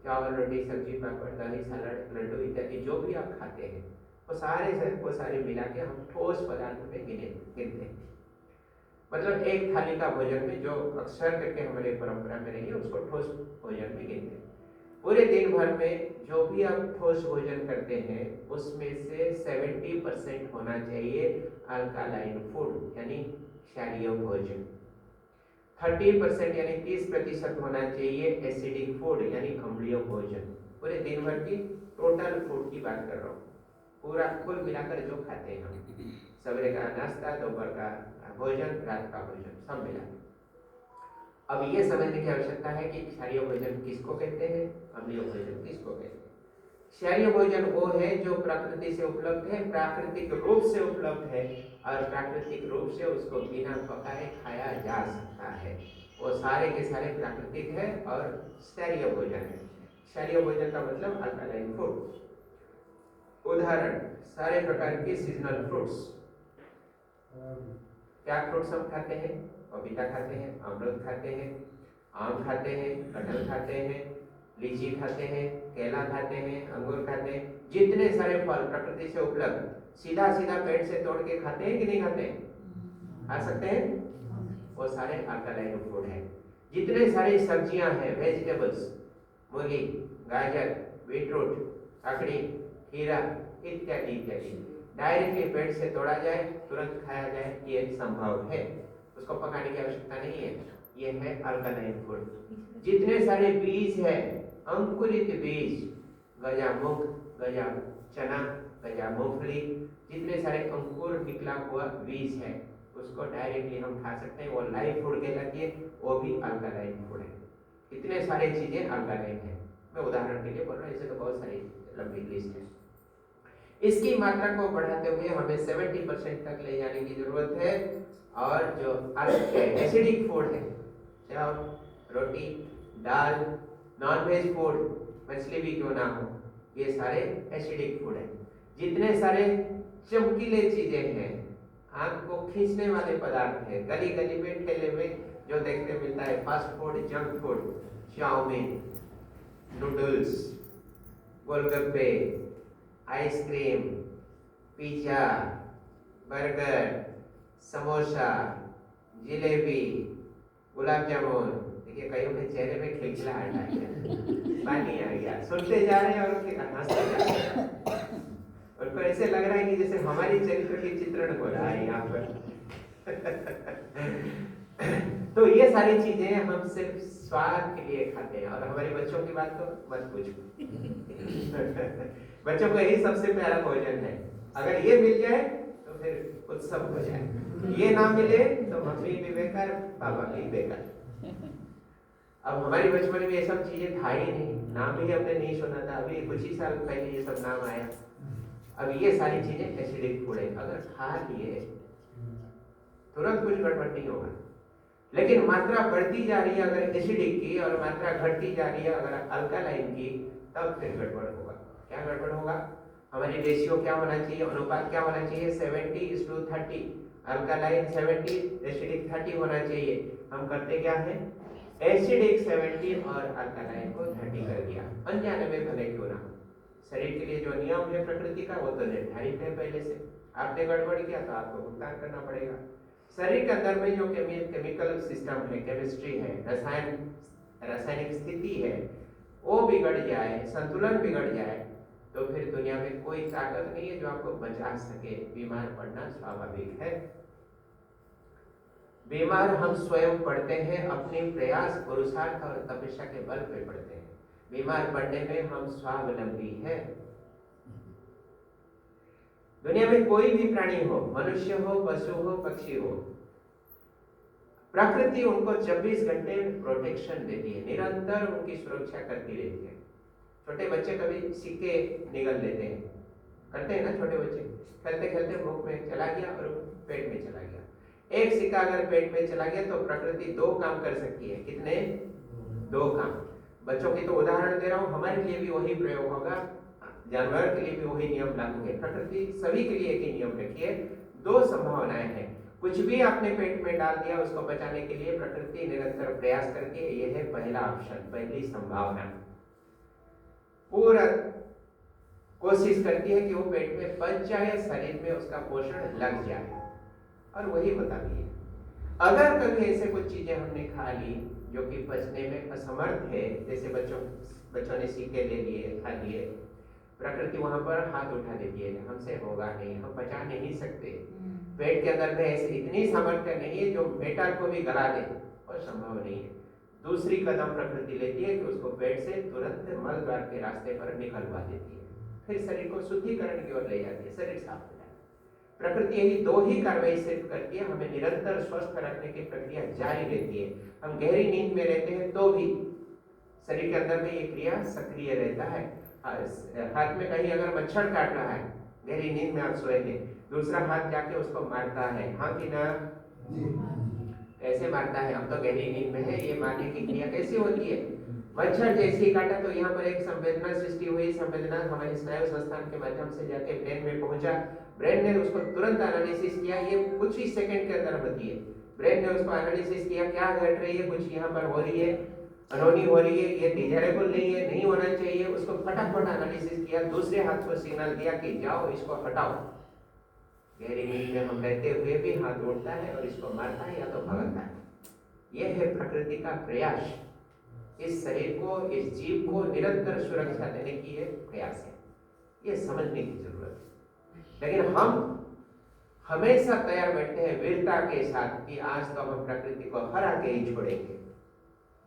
चावल, रोटी, सब्जी, पापड़, दही, सलाद, लड्डू इत्यादि जो भी आप खाते हैं वो सारे मिला के हम ठोस पदार्थ में गिनते हैं। मतलब एक थाली का भोजन में जो अक्सर करके हमारे परंपरा में रही है उसको ठोस भोजन में गिनते हैं। पूरे दिन भर में जो भी आप ठोस भोजन करते हैं उसमें से 70% होना चाहिए अल्कालाइन फूड यानी क्षारीय भोजन, 30% यानी 30% होना चाहिए एसिडिक फूड यानी अम्लीय भोजन। पूरे दिन भर की टोटल फूड की बात कर रहा हूँ, पूरा कुल मिलाकर जो खाते हैं हम, सवेरे का नाश्ता, दोपहर का भोजन, रात का भोजन, सब मिला। अब ये समझने की आवश्यकता है कि क्षारीय भोजन किसको कहते हैं, अम्लीय भोजन किसको कहते हैं। क्षारीय भोजन वो है जो प्रकृति से उपलब्ध है, प्राकृतिक रूप से उपलब्ध है और प्राकृतिक रूप से उसको बिना पकाए खाया जा सकता है। वो सारे के सारे प्राकृतिक है और क्षारीय भोजन है। क्षारीय भोजन का मतलब अल्कालाइन फूड। उदाहरण, सारे प्रकार के सीजनल फ्रूट्स। क्या फ्रूट्स हम खाते हैं? पपीता खाते हैं, अमरूद खाते हैं, आम खाते हैं, कटहल खाते हैं, लीची खाते हैं, केला खाते हैं, अंगूर खाते हैं। जितने सारे फल प्रकृति से उपलब्ध सीधा सीधा पेड़ से तोड़ के खाते हैं कि नहीं खाते हैं? खा सकते हैं, वो सारे अल्कालाइन फूड है। जितने सारी सब्जियां हैं, वेजिटेबल्स, मूली, गाजर, बीटरूट, काकड़ी, खीरा इत्यादि इत्यादि डायरेक्टली पेड़ से तोड़ा जाए, तुरंत खाया जाए, ये संभव है, उसको पकाने की आवश्यकता नहीं है। ये है अल्कलाइन फूड। जितने सारे बीज है, अंकुरित बीज, गजा मूंग, गजा चना, गजा मूंगफली, जितने सारे अंकुर निकला हुआ बीज है, उसको डायरेक्टली हम खा सकते हैं, वो लाइव फूड कहलाती है, वो भी अल्कलाइन फूड है। इतने सारे चीजें अल्कलाइन है, मैं उदाहरण के लिए बोल रहा हूँ, ऐसे तो बहुत सारी लंबी लिस्ट है। इसकी मात्रा को बढ़ाते हुए हमें 70% तक ले जाने की जरूरत है। और जो एसिडिक फूड है, चावल, रोटी, दाल, नॉनवेज फूड, मछली भी क्यों ना हो, ये सारे एसिडिक फूड है। जितने सारे चमकीले चीजें हैं, आंख को खींचने वाले पदार्थ हैं, गली गली में ठेले में जो देखने मिलता है, fast food, junk food, chow mein, noodles, golgappe, ice cream, pizza, burger, samosa, jalebi, gulab jamun, देखिए कईयों के चेहरे में खिलखिलाहट आ गया, पानी आ गया, सुनते जा रहे हैं और फिर हंसते जा रहे हैं। उनको ऐसे लग रहा है कि जैसे हमारी चरित्र की चित्रण हो रहा है यहाँ पर। तो ये सारी चीजें हम सिर्फ स्वाद के लिए खाते हैं। और हमारे बच्चों की बात तो मत पूछो। बच्चों को यही सबसे प्यारा भोजन है, अगर ये मिल जाए तो फिर उत्सव हो जाए, ये ना मिले तो मम्मी भी बेकार, पापा भी बेकार। अब हमारी बचपन में ये सब चीजें था ही नहीं, नाम भी हमने नहीं सुना था, अभी कुछ ही साल पहले ये सब नाम आया। अब ये सारी चीजें एसिडिक फूड है, अगर खा लिए तुरंत कुछ गड़बड़ नहीं होगा, लेकिन मात्रा बढ़ती जा रही है अगर एसिडिक की और मात्रा घटती जा रही है अगर अल्कालाइन की, तब फिर गड़बड़ होगा। क्या गड़बड़ होगा? हमारी रेशियो क्या होना चाहिए, अनुपात क्या होना चाहिए? 70:30, अल्कालाइन 70, एसिडिक 30 होना चाहिए। हम करते क्या है, एसिडिक 70 और अल्कालाइन को 30 कर दिया, अनजाने में भले क्यों ना हो। शरीर के लिए जो नियम है प्रकृति का, वो तो निर्धारित है पहले से, आपने गड़बड़ किया तो आपको भुगतान करना पड़ेगा। शरीर के अंदर में जो केमिकल सिस्टम है, केमिस्ट्री है, रासायनिक स्थिति है, वो बिगड़ जाए, संतुलन बिगड़ जाए, तो फिर दुनिया में कोई ताकत नहीं है जो आपको बचा सके। बीमार पड़ना स्वाभाविक है। बीमार हम स्वयं पड़ते हैं, अपने प्रयास, पुरुषार्थ और तपस्या के बल पे पड़ते हैं। बीमार पड़ने में हम स्वावलंबी हैं। दुनिया में कोई भी प्राणी हो, मनुष्य हो, पशु हो, पक्षी हो, प्रकृति उनको 24 घंटे प्रोटेक्शन देती है, निरंतर उनकी सुरक्षा करती रहती है। छोटे बच्चे कभी सिक्के निगल लेते हैं, करते हैं ना छोटे बच्चे, खेलते खेलते मुख में चला गया और पेट में चला गया। एक सिक्का अगर पेट में चला गया तो प्रकृति 2 काम कर सकती है। कितने? 2 काम। बच्चों की तो उदाहरण दे रहा हूं, हमारे लिए भी वही प्रयोग होगा, जानवर के लिए भी वही नियम लागू है। प्रकृति सभी के लिए एक ही नियम रखी है। 2 संभावनाएं हैं, कुछ भी आपने पेट में डाल दिया, उसको बचाने के लिए प्रकृति निरंतर प्रयास करती है। यह है पहला ऑप्शन, पहली संभावना। पूरा कोशिश करती है कि वो पेट में पच जाए, शरीर में उसका पोषण लग जाए, और वही होता भी है। अगर कभी ऐसे कुछ चीजें हमने खा ली जो कि पचने में असमर्थ है, जैसे बच्चों ने सिक्के ले लिए, खा लिए, प्रकृति वहां पर हाथ उठा देती है, हमसे होगा नहीं, हम पचा नहीं सकते, पेट के अंदर में ऐसी इतनी सामर्थ्य नहीं है जो मेटल को भी गला दे, और संभव नहीं है। दूसरी कदम प्रकृति लेती है कि उसको पेट से तुरंत मल द्वार के रास्ते पर निकलवा देती है, फिर शरीर को शुद्धिकरण की ओर ले जाती है, शरीर साफ हो जाता है। प्रकृति यही 2 ही कार्रवाई सिर्फ करती है, हमें निरंतर स्वस्थ रखने की प्रक्रिया जारी रहती है। हम गहरी नींद में रहते हैं तो भी शरीर के अंदर में ये क्रिया सक्रिय रहता है। हाथ में कहीं अगर मच्छर काट रहा है, गहरी नींद में आप सोएंगे, दूसरा हाथ जाके उसको मारता है, हाँ कि ना? कैसे मारता है? हम तो गहरी नींद में है, ये मारने की क्रिया कैसे होती है? मच्छर जैसे ही काटा तो यहाँ पर एक संवेदना सृष्टि हुई, संवेदना हमारे स्नायु संस्थान के माध्यम से जाके ब्रेन में पहुंचा, ब्रेन ने उसको तुरंत एनालिसिस किया, ये कुछ ही सेकंड के अंदर होती है। ब्रेन ने उसको एनालिसिस किया, क्या घट रही है, कुछ यहाँ पर हो रही है, अनहोनी हो रही है, ये डिजायरेबल नहीं है, नहीं होना चाहिए, उसको फटाफट एनालिसिस किया, दूसरे हाथ को सिग्नल दिया कि जाओ इसको हटाओ। गहरी नींद में हम रहते हुए भी हाथ उठता है और इसको मारता है या तो भगाता है। यह है प्रकृति का प्रयास, इस शरीर को, इस जीव को निरंतर सुरक्षा देने की यह प्रयास है। ये समझने की जरूरत है। लेकिन हम हमेशा तैयार बैठते हैं वीरता के साथ कि आज तो हम प्रकृति को हरा के ही छोड़ेंगे,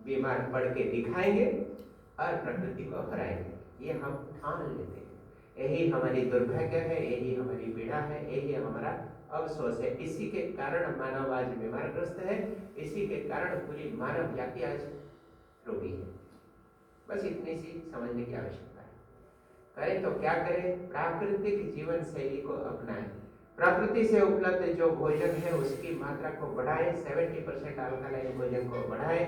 बीमार पड़ के दिखाएंगे और प्रकृति को हराएंगे। ये हम ठान लेते हैं। यही हमारी दुर्भाग्य है, यही हमारी पीड़ा है, यही हमारा अफसोस है। इसी के कारण मानव आज बीमारग्रस्त है, इसी के कारण पूरी मानव जाति आज रोगी है। बस इतनी सी समझने की आवश्यकता है। करें तो क्या करें? प्राकृतिक जीवन शैली को अपनाएं। प्रकृति से उपलब्ध जो भोजन है उसकी मात्रा को बढ़ाएं। 70% अल्कलाइन भोजन को बढ़ाएं,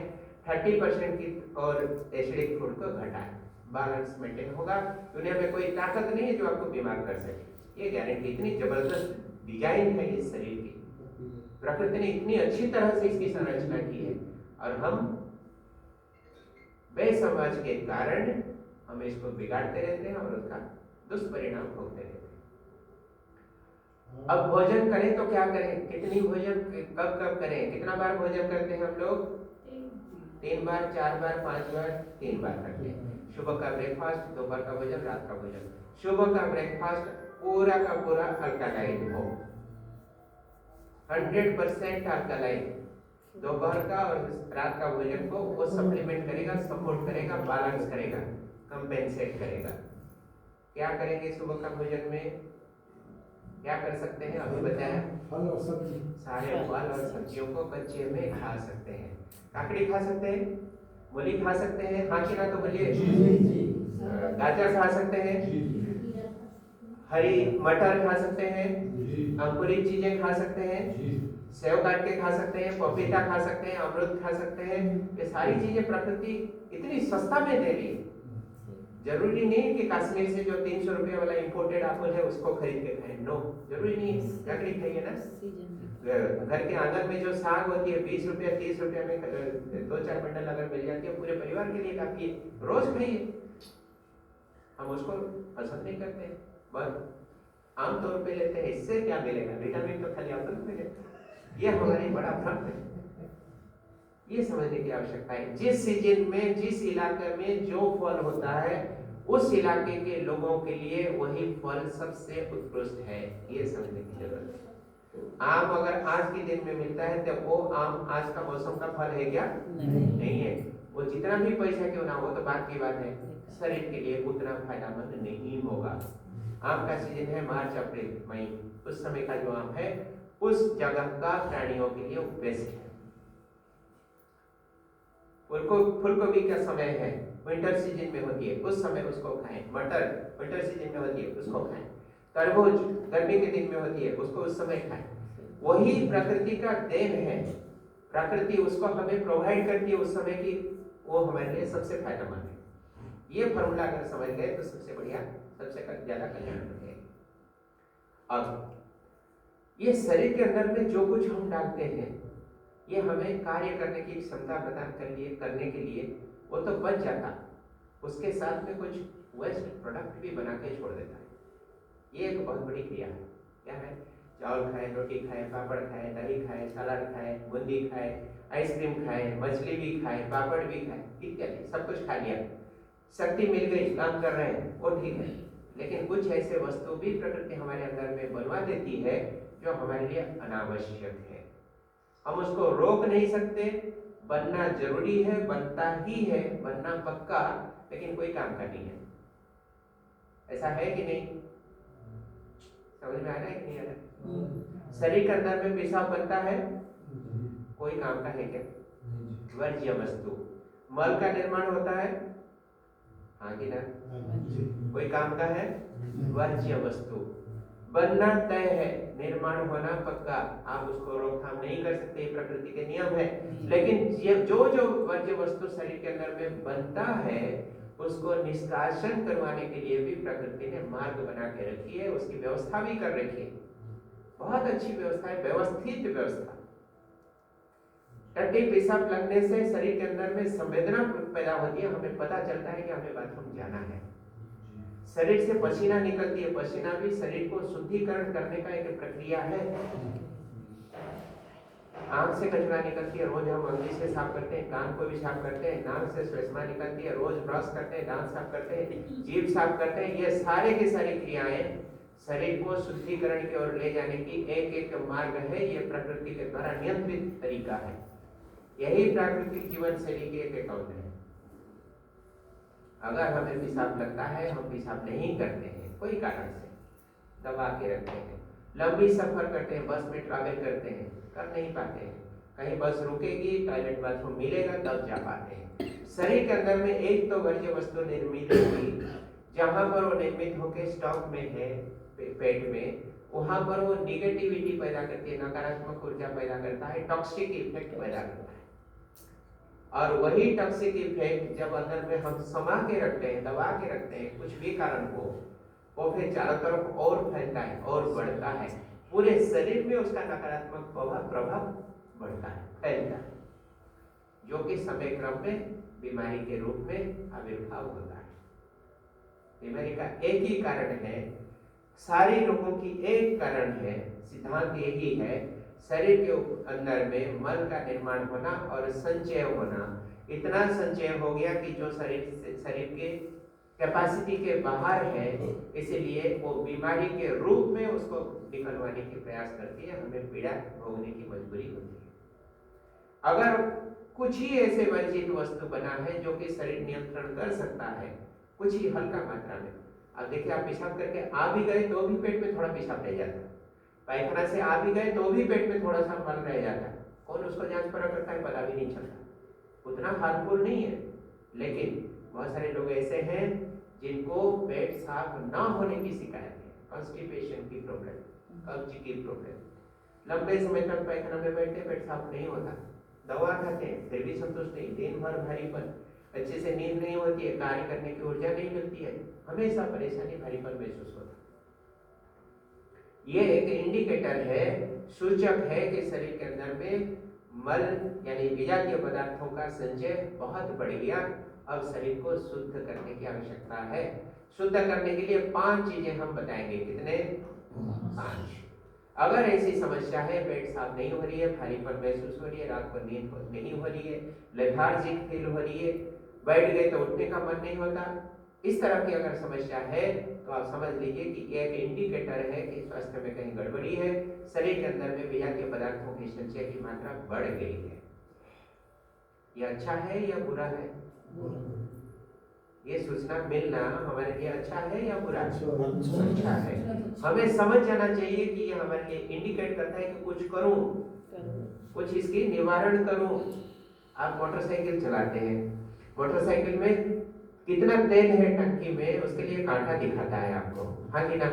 30% की और एसिडिक फूड को घटाएं। बैलेंस मेंटेन होगा। दुनिया में कोई ताकत नहीं है जो आपको बीमार कर सके, ये गारंटी। इतनी जबरदस्त डिजाइन है इस शरीर की, प्रकृति ने इतनी अच्छी तरह से इसकी संरचना की है, और हम बेसमझ के कारण हम इसको बिगाड़ते रहते हैं और उसका दुष्परिणाम भोगते रहते हैं। अब भोजन करें तो क्या करें? कितनी भोजन कब कब करें? कितना बार भोजन करते हैं हम लोग? 3 बार, 4 बार, 5 बार, 3 बार करते हैं। सुबह का ब्रेकफास्ट, दोपहर का भोजन, रात का भोजन। सुबह का ब्रेकफास्ट पूरा का पूरा अल्कलाइन हो, 100% अल्कलाइन। दोपहर का और रात का भोजन को वो सप्लीमेंट करेगा, सपोर्ट करेगा, बैलेंस करेगा, कंपेंसेट करेगा। क्या करेंगे सुबह का भोजन में? क्या कर सकते हैं? अभी बताया, फल और सब्जी, सारे फल और सब्जियों को कच्चे में खा सकते हैं। काकड़ी खा सकते हैं, मूली खा सकते हैं, हाँ कि ना तो बोलिए। गाजर खा सकते हैं, हरी मटर खा सकते हैं, अंकुरित चीजें खा सकते हैं, सेव काट के खा सकते हैं, पपीता खा सकते हैं, अमरूद खा सकते हैं। ये सारी चीजें प्रकृति इतनी सस्ता में दे रही है। जरूरी नहीं है कि कश्मीर से जो 300 रुपये वाला इंपोर्टेड एप्पल है उसको खरीद के खाएं। नो, जरूरी नहीं है। लकड़ी खाइए ना, घर के आंगन में जो साग होती है 20 रुपया 30 रुपया में 2-4 बंडल अगर मिल जाती है, पूरे परिवार के लिए काफी है। रोज खाइए। हम उसको पसंद नहीं करते, बस आमतौर पे लेते हैं। इससे क्या मिलेगा? विटामिन तो खाली आपको मिलेगा। ये हमारी बड़ा भ्रम है, ये समझने की आवश्यकता है। जिस सीजन में, जिस इलाके में जो फल होता है, उस इलाके के लोगों के लिए वही फल सबसे उत्कृष्ट है, ये समझने की जरूरत है। आम अगर आज के दिन में मिलता है तो वो आम आज का मौसम का फल है क्या? नहीं है। वो जितना भी पैसा क्यों ना हो, तो बात की बात है, शरीर के लिए उतना फायदेमंद नहीं होगा। आम का सीजन है मार्च, अप्रैल, मई, उस समय का जो आम है उस जगह का प्राणियों के लिए बेस्ट है। फूलगोभी का समय है, विंटर सीजन में होती है, उस समय उसको खाएं। मटर विंटर सीजन में होती है, उसको खाएं। तरबूज गर्मी के दिन में होती है, उसको उस समय खाएं। वही प्रकृति का देन है, प्रकृति उसको हमें प्रोवाइड करती है उस समय की, वो हमारे लिए सबसे फायदेमंद है। ये फॉर्मूला अगर समझ गए तो सबसे बढ़िया, सबसे ज्यादा कल्याण हो जाएगा। अब ये शरीर के अंदर में जो कुछ हम डालते हैं, ये हमें कार्य करने की क्षमता प्रदान करने के लिए वो तो बच जाता, उसके साथ में कुछ वेस्ट प्रोडक्ट भी बना के छोड़ देता है। ये एक बहुत बड़ी क्रिया है। क्या है? चावल खाए, रोटी खाए, पापड़ खाए, दही खाए, सलाद खाए, बूंदी खाए, आइसक्रीम खाए, मछली भी खाए, पापड़ भी खाए, इत्यादि सब कुछ खा लिया, शक्ति मिल गई, काम कर रहे हैं, वो ठीक है। लेकिन कुछ ऐसे वस्तु भी प्रकृति हमारे अंदर में बनवा देती है जो हमारे लिए अनावश्यक है। हम उसको रोक नहीं सकते, बनना जरूरी है, बनता ही है, बनना पक्का, लेकिन कोई काम का नहीं है। ऐसा है कि नहीं? समझ में आ रहा है कि नहीं आ रहा? शरीर के अंदर में पेशाब बनता है, कोई काम का है क्या? वर्ज्य वस्तु। मल का निर्माण होता है, हाँ कि ना? कोई काम का है? वर्ज्य वस्तु। बनना तय है, निर्माण होना पक्का, आप उसको रोकथाम नहीं कर सकते, प्रकृति के नियम है। लेकिन जो जो वर्ज्य वस्तु शरीर के अंदर में बनता है, उसको निष्कासन करवाने के लिए भी प्रकृति ने मार्ग बना के रखी है, उसकी व्यवस्था भी कर रखी है। बहुत अच्छी व्यवस्था है, व्यवस्थित व्यवस्था। टट्टी पेशाब लगने से शरीर के अंदर में संवेदना पैदा होती है, हमें पता चलता है कि हमें बाथरूम जाना है। शरीर से पसीना निकलती है, पसीना भी शरीर को शुद्धिकरण करने का एक प्रक्रिया है। आंख से कचरा निकलती है, रोज हम अंगली से साफ करते हैं, कान को भी साफ करते हैं, नाक से श्लेष्मा निकलती है, रोज ब्रश करते हैं, दांत साफ करते हैं, जीभ साफ करते हैं। ये सारे की सारी क्रियाएं शरीर को शुद्धिकरण की ओर ले जाने की एक एक मार्ग है। ये प्रकृति के द्वारा नियंत्रित तरीका है। यही प्राकृतिक जीवन शैली के एक अंग है। अगर हमें पेशाब लगता है, हम पेशाब नहीं करते हैं, कोई कारण से दबा के रखते हैं, लंबी सफर करते हैं, बस में ट्रैवल करते हैं, कर नहीं पाते हैं, कहीं बस रुकेगी, टॉयलेट बाथरूम मिलेगा तब जा पाते हैं। शरीर के अंदर में एक तो वर्ज्य वस्तु निर्मित होगी, जहां पर वो निर्मित होकर स्टॉक में है पेट में, वहां पर वो निगेटिविटी पैदा करती है, नकारात्मक ऊर्जा पैदा करता है, टॉक्सिक इफेक्ट पैदा करता है। और वही टॉक्सिक इफेक्ट जब अंदर में हम समा के रखते हैं, दबा के रखते हैं, कुछ भी कारण हो, वो फिर चारों तरफ और फैलता है और बढ़ता है। पूरे शरीर में उसका नकारात्मक प्रभाव बढ़ता है, फैलता है, जो कि समय क्रम में बीमारी के रूप में आविर्भाव होता है। बीमारी का एक ही कारण है, सारी रोगों की एक कारण है, सिद्धांत यही है, शरीर के अंदर में मल का निर्माण होना और संचय होना। इतना संचय हो गया कि जो शरीर के कैपेसिटी के बाहर है, इसलिए वो बीमारी के रूप में उसको निकलवाने की प्रयास करती है, हमें पीड़ा भोगने की मजबूरी होती है। अगर कुछ ही ऐसे वर्जित वस्तु बना है जो कि शरीर नियंत्रण कर सकता है, कुछ ही हल्का मात्रा में। अब देखिए, आप पेशाब करके आ भी गए तो भी पेट में थोड़ा पेशाब रह जाता है, पायखाना से आ भी गए तो भी पेट में थोड़ा सा मल रह जाता है, कौन उसको जांच परख करता है पता भी नहीं चलता, उतना हार्मफुल नहीं है। लेकिन बहुत सारे लोग ऐसे हैं जिनको पेट साफ ना होने की शिकायत है, कॉन्स्टिपेशन की प्रॉब्लम, कब्ज की प्रॉब्लम, लंबे समय तक पायखाना में बैठते, पेट साफ नहीं होता, दवा खाते हैं फिर भी संतुष्ट नहीं, दिन भर भारीपन, अच्छे से नींद नहीं होती है, कार्य करने की ऊर्जा नहीं मिलती है, हमेशा परेशानी, भारीपन महसूस होता है। ये एक इंडिकेटर है, सूचक है कि शरीर के अंदर में मल यानी विजातीय पदार्थों का संचय बहुत बढ़ गया। अब शरीर को शुद्ध करने की आवश्यकता है। शुद्ध करने के लिए 5 चीजें हम बताएंगे। कितने? 5। अगर ऐसी समस्या है, पेट साफ नहीं हो रही है, भारीपन महसूस हो रही है, रात को नींद नहीं हो रही है, लेथार्जिक फील हो रही है, बैठ गए तो उठने का मन नहीं होता, इस तरह की अगर समस्या है तो आप समझ लीजिए कि यह एक इंडिकेटर है कि स्वास्थ्य में कहीं गड़बड़ी है, शरीर के अंदर में विजातीय पदार्थों की संचय की मात्रा बढ़ गई है। यह अच्छा है या बुरा है? ये सूचना मिलना हमारे लिए अच्छा है या बुरा? अच्छा है। हमें समझ जाना चाहिए कि ये हमारे लिए इंडिकेट करता है कि कुछ करूं, कुछ इसकी निवारण करूं। आप मोटरसाइकिल चलाते हैं, मोटरसाइकिल में कितना तेल है टंकी में, उसके लिए कांटा दिखाता है आपको, हाँ कि ना?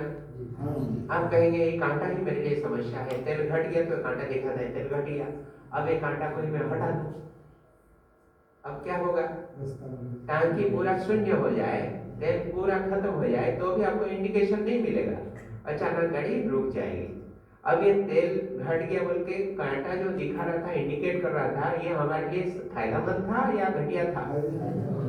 आप कहेंगे ये कांटा ही मेरे लिए समस्या है, तेल घट गया तो कांटा दिखाता है, तेल घट गया, अब ये कांटा को ही मैं हटा दूं, अब क्या होगा? टंकी पूरा शून्य हो जाए, तेल पूरा खत्म हो जाए तो भी आपको इंडिकेशन नहीं मिलेगा, अचानक गाड़ी रुक जाएगी। अब ये तेल घट गया बोल के कांटा जो दिखा रहा था, इंडिकेट कर रहा था, ये हमारे लिए फायदेमंद था या घटिया था?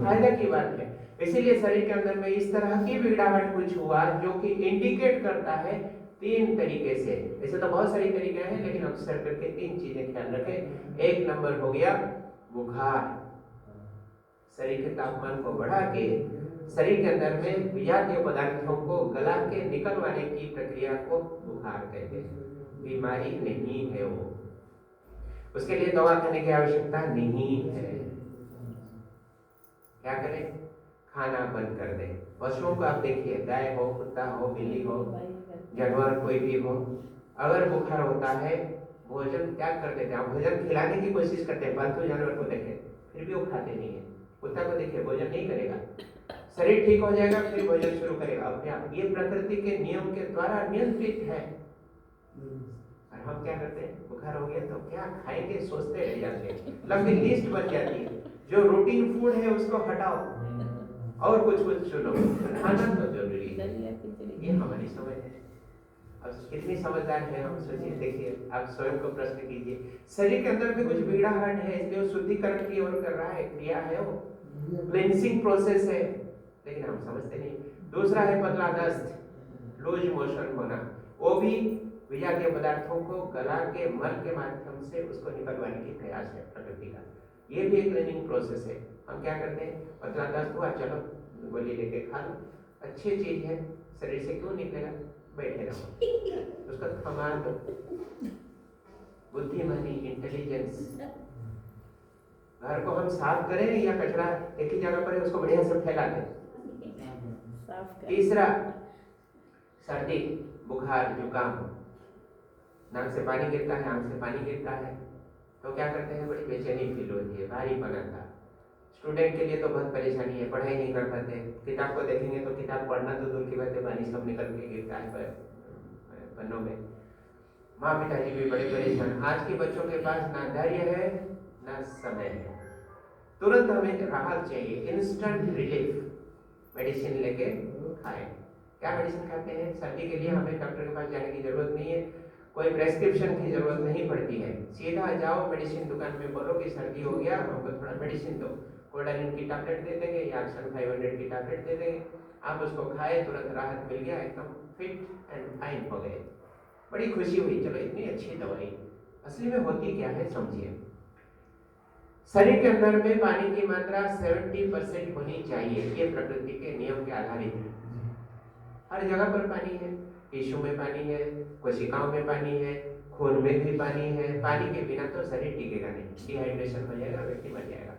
फायदा की बात है। इसीलिए शरीर के अंदर में इस तरह की बिगड़ाहट कुछ हुआ जो कि इंडिकेट करता है 3 तरीके से। ऐसे तो बहुत सारी तरीके हैं, लेकिन अक्सर करके 3 चीजें ख्याल रखें। 1 नंबर हो गया बुखार, शरीर के तापमान को बढ़ा के शरीर के अंदर में विजातीय पदार्थों को गला के निकलवाने की प्रक्रिया को बुखार कहते हैं। बीमारी नहीं है वो, उसके लिए दवा खाने की आवश्यकता नहीं है। क्या करें? खाना बंद कर दें। पशुओं को आप देखिए, गाय हो, कुत्ता हो, बिल्ली हो, जानवर कोई भी हो, अगर बुखार होता है भोजन त्याग कर देते हैं। आप भोजन खिलाने की कोशिश करते हैं, पालतू जानवर को देखें फिर भी वो खाते नहीं है। कुत्ता को देखिए, भोजन नहीं करेगा, शरीर ठीक हो जाएगा फिर भोजन शुरू करेगा अपने आप। ये प्रकृति के नियम के द्वारा नियंत्रित है। और हम क्या करते हैं? बुखार हो गया तो क्या खाएंगे सोचते रह जाते हैं, लंबी लिस्ट बन जाती है। जो रूटीन फूड है उसको हटाओ और कुछ चुनो, खाना तो जरूरी है। ये हमारी समझ है। अब कितनी समझदार है हम, सोचिए, देखिए, आप स्वयं को प्रश्न कीजिए। शरीर के अंदर में कुछ बिगड़ाहट है, इसलिए वो शुद्धिकरण की ओर कर रहा है, क्रिया है, वो क्लींसिंग प्रोसेस है, लेकिन हम समझते नहीं। दूसरा है पतला दस्त, लूज मोशन होना, वो भी विजातीय पदार्थों को गला के मल के माध्यम से उसको निकलवाने की प्रयास है प्रकृति का। ये भी एक क्लीनिंग प्रोसेस है। हम क्या करते हैं, पतला दस्त हुआ, चलो गोली लेके खा लो, अच्छी चीज है, शरीर से क्यों निकलेगा, बैठे रहो, उसको थमा दो। बुद्धिमानी, इंटेलिजेंस। घर को हम साफ करें या कचरा एक ही जगह पर है उसको बढ़िया से फैला दें। साफ कर। तीसरा, सर्दी, बुखार, जुकाम, नाक से पानी गिरता है, आंख से पानी गिरता है, तो क्या करते हैं, बड़ी बेचैनी फील होती है, भारीपन आता है। स्टूडेंट के लिए तो बहुत परेशानी है, पढ़ाई नहीं कर पाते, किताब को देखेंगे तो किताब पढ़ना तो दूर की बात है, पानी सब निकल के गिरता है पन्नों में। माँ पिताजी भी बड़े परेशान। आज के बच्चों के पास ना धैर्य है ना समय है, तुरंत हमें राहत चाहिए, इंस्टेंट रिलीफ। मेडिसिन लेके खाएं। क्या मेडिसिन खाते हैं? सर्दी के लिए हमें डॉक्टर के पास जाने की जरूरत नहीं है, कोई प्रेस्क्रिप्शन की जरूरत नहीं पड़ती है। सीधा जाओ मेडिसिन दुकान में, बोलो कि सर्दी हो गया, हमको थोड़ा मेडिसिन दो, कोडालिन की टैबलेट दे देंगे या एक्शन 500 की टैबलेट दे देंगे, आप उसको खाए, तुरंत राहत मिल गया, एकदम फिट एंड फाइन हो गए। बड़ी खुशी हुई, चलो इतनी अच्छी दवाई। असली में होती क्या है समझिए। शरीर के अंदर में पानी की मात्रा 70% होनी चाहिए, ये प्रकृति के नियम के आधारित है। हर जगह पर पानी है, टिश्यू में पानी है, कोशिकाओं में पानी है, खून में भी पानी है। पानी के बिना तो शरीर टिकेगा नहीं, डिहाइड्रेशन हो जाएगा, व्यक्ति मर जाएगा।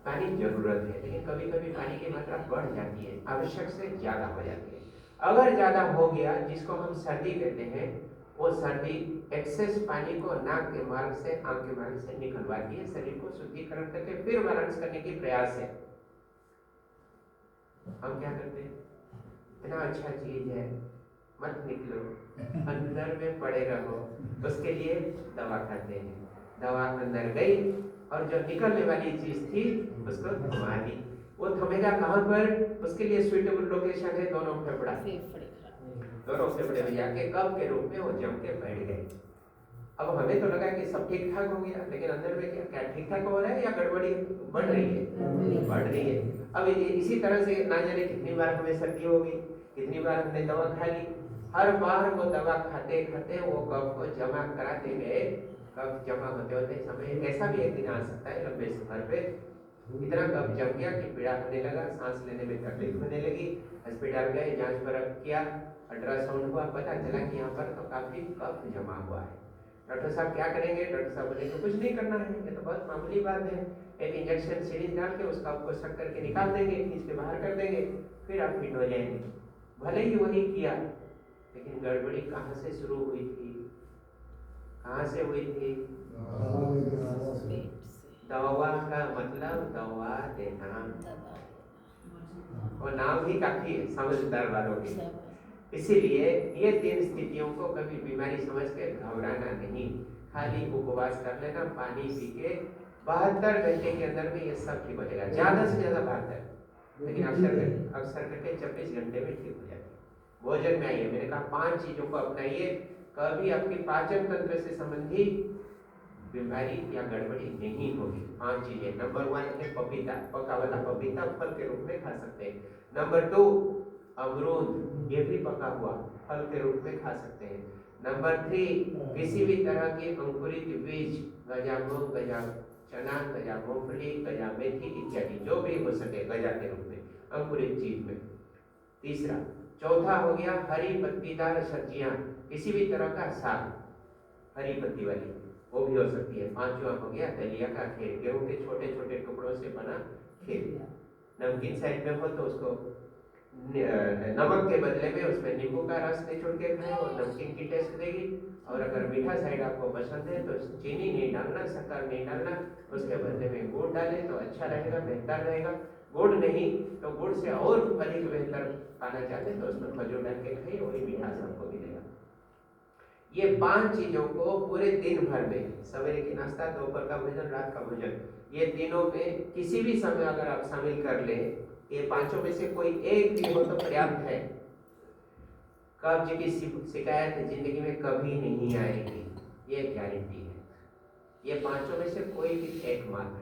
पानी जरूरत है, लेकिन कभी कभी पानी की मात्रा बढ़ जाती है, आवश्यक से ज्यादा हो जाती है। अगर ज्यादा हो गया, जिसको हम सर्दी कहते हैं, वो सर्दी एक्सेस पानी को नाक के मार्ग से, आंख के मार्ग से निकलवाती है, शरीर को शुद्धिकरण करके फिर बैलेंस करने की प्रयास है। हम क्या करते हैं, इतना अच्छा चीज है, मत निकलो, अंदर में पड़े रहो, उसके लिए दवा खाते हैं। दवा अंदर गई और जो निकलने वाली चीज थी उसको थमा दी। वो थमेगा कहाँ पर? उसके लिए सुइटेबल लोकेशन है दोनों फेफड़ा, दोनों फेफड़े में जाके कफ के रूप में वो जम के बैठ गए। अब हमें तो लगा कि सब ठीक ठाक हो गया, लेकिन अंदर में क्या ठीक ठाक हो रहा है या गड़बड़ी बढ़ रही है? बढ़ रही है। अब इसी तरह से ना जाने कितनी बार हमें सर्दी होगी, कितनी बार हमने दवा खा ली, हर बार वो दवा खाते खाते वो कफ को जमा कराते गए। कफ जमा होते होते समय ऐसा भी एक दिन आ सकता है लंबे सफर पे, इतना कफ जम गया कि पीड़ा होने लगा, सांस लेने में तकलीफ होने लगी। हॉस्पिटल गए, जांच परख किया, अल्ट्रासाउंड हुआ, पता चला कि यहाँ पर तो काफी कफ जमा हुआ है। डॉक्टर साहब क्या करेंगे? डॉक्टर साहब बोले कुछ नहीं करना है, ये तो बहुत मामूली बात है, एक इंजेक्शन सिरिंज डाल के उसका आपको शक करके निकाल देंगे, खींच के बाहर कर देंगे, फिर आप फिट हो जाएंगे। भले ही वही किया, लेकिन गड़बड़ी कहाँ से शुरू हुई थी? कहाँ से हुई थी? दवा का मतलब दवा देना, और नाम ही काफी है समझदार वालों की। इसीलिए ये 3 स्थितियों को कभी बीमारी समझ के घबराना नहीं, खाली उपवास कर लेना, पानी पी के 72 घंटे के अंदर में ये सब ठीक हो जाएगा, ज्यादा से ज्यादा 72, लेकिन अक्सर करके 24 घंटे में ठीक हो जाता है। भोजन में आइए, मैंने कहा 5 चीजों को अपनाइए, कभी आपके पाचन तंत्र से संबंधी बीमारी या गड़बड़ी नहीं होगी। 5 चीजें। नंबर 1 है पपीता, पका वाला पपीता फल के रूप में खा सकते हैं। नंबर 2 अमरूद, ये भी पका हुआ फल के रूप में खा सकते हैं। नंबर 3 किसी भी तरह के अंकुरित बीज, गजा मूंग, गजा चना, गजा मूंगफली, गजा मेथी इत्यादि, जो भी हो सके गजा के रूप में अंकुरित चीज में। तीसरा, चौथा हो गया हरी पत्तीदार सब्जियां, किसी भी तरह का साग हरी पत्ती वाली, वो भी हो सकती है। 5वां हो गया दलिया का खीर, गेहूं के छोटे छोटे टुकड़ों से बना खीर। नमकीन साइड में हो तो उसको नमक के बदले में उसमें नींबू का रस निचोड़ के खाएं, और नमकीन की टेस्ट देगी। और अगर मीठा साइड आपको पसंद है तो चीनी नहीं डालना, शक्कर नहीं डालना, उसके बदले में गुड़ डालें तो अच्छा रहेगा, बेहतर रहेगा। गुड़ नहीं तो गुड़ से और अधिक बेहतर खाना चाहते तो उसमें खजूर डाल के खाइए, वही मिठास आपको मिलेगा। ये 5 चीजों को पूरे दिन भर में, सवेरे की नाश्ता, दोपहर का भोजन, रात का भोजन, ये तीनों में किसी भी समय अगर आप शामिल कर ले, ये 5 में से कोई एक भी हो तो पर्याप्त है। कब्ज की शिकायत जिंदगी में कभी नहीं आएगी, ये गारंटी है। ये 5 में से कोई भी एक मात्र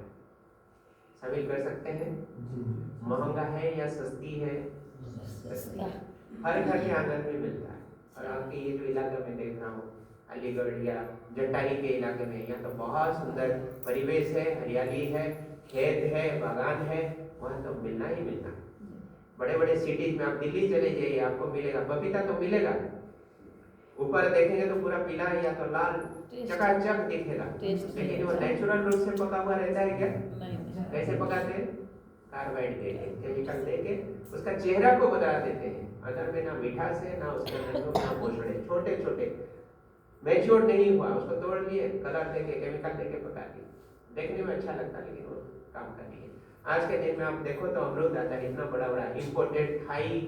शामिल कर सकते हैं। महंगा है या सस्ती है? सस्ती। हर घर के आंगन में मिलता है, और आपके ये जो इलाका में देख रहा हूँ अलीगढ़ या जटाई के इलाके में। यहाँ तो बहुत सुंदर परिवेश है, हरियाली है, खेत है, बागान है, वहाँ तो मिलना ही मिलना। बड़े बड़े सिटीज में आप दिल्ली चले जाइए, आपको मिलेगा पपीता तो मिलेगा, ऊपर देखेंगे तो पूरा पीला या तो लाल चकाचक दिखेगा, लेकिन वो नेचुरल रूप से पका हुआ रहता है क्या? कैसे पकाते हैं? कार्बाइड देके, केमिकल देके उसका चेहरा को बदला देते हैं। अंदर में ना मिठास है, ना उसके अंदर ना पोषण है, छोटे छोटे मैच्योर नहीं हुआ, उसको तोड़ लिए, कलर देके, केमिकल देके पका दिए। देखने में अच्छा लगता है लेकिन वो काम कर रही है। आज के दिन में आप देखो तो अमरूद आता है इतना बड़ा बड़ा, इम्पोर्टेड थाई,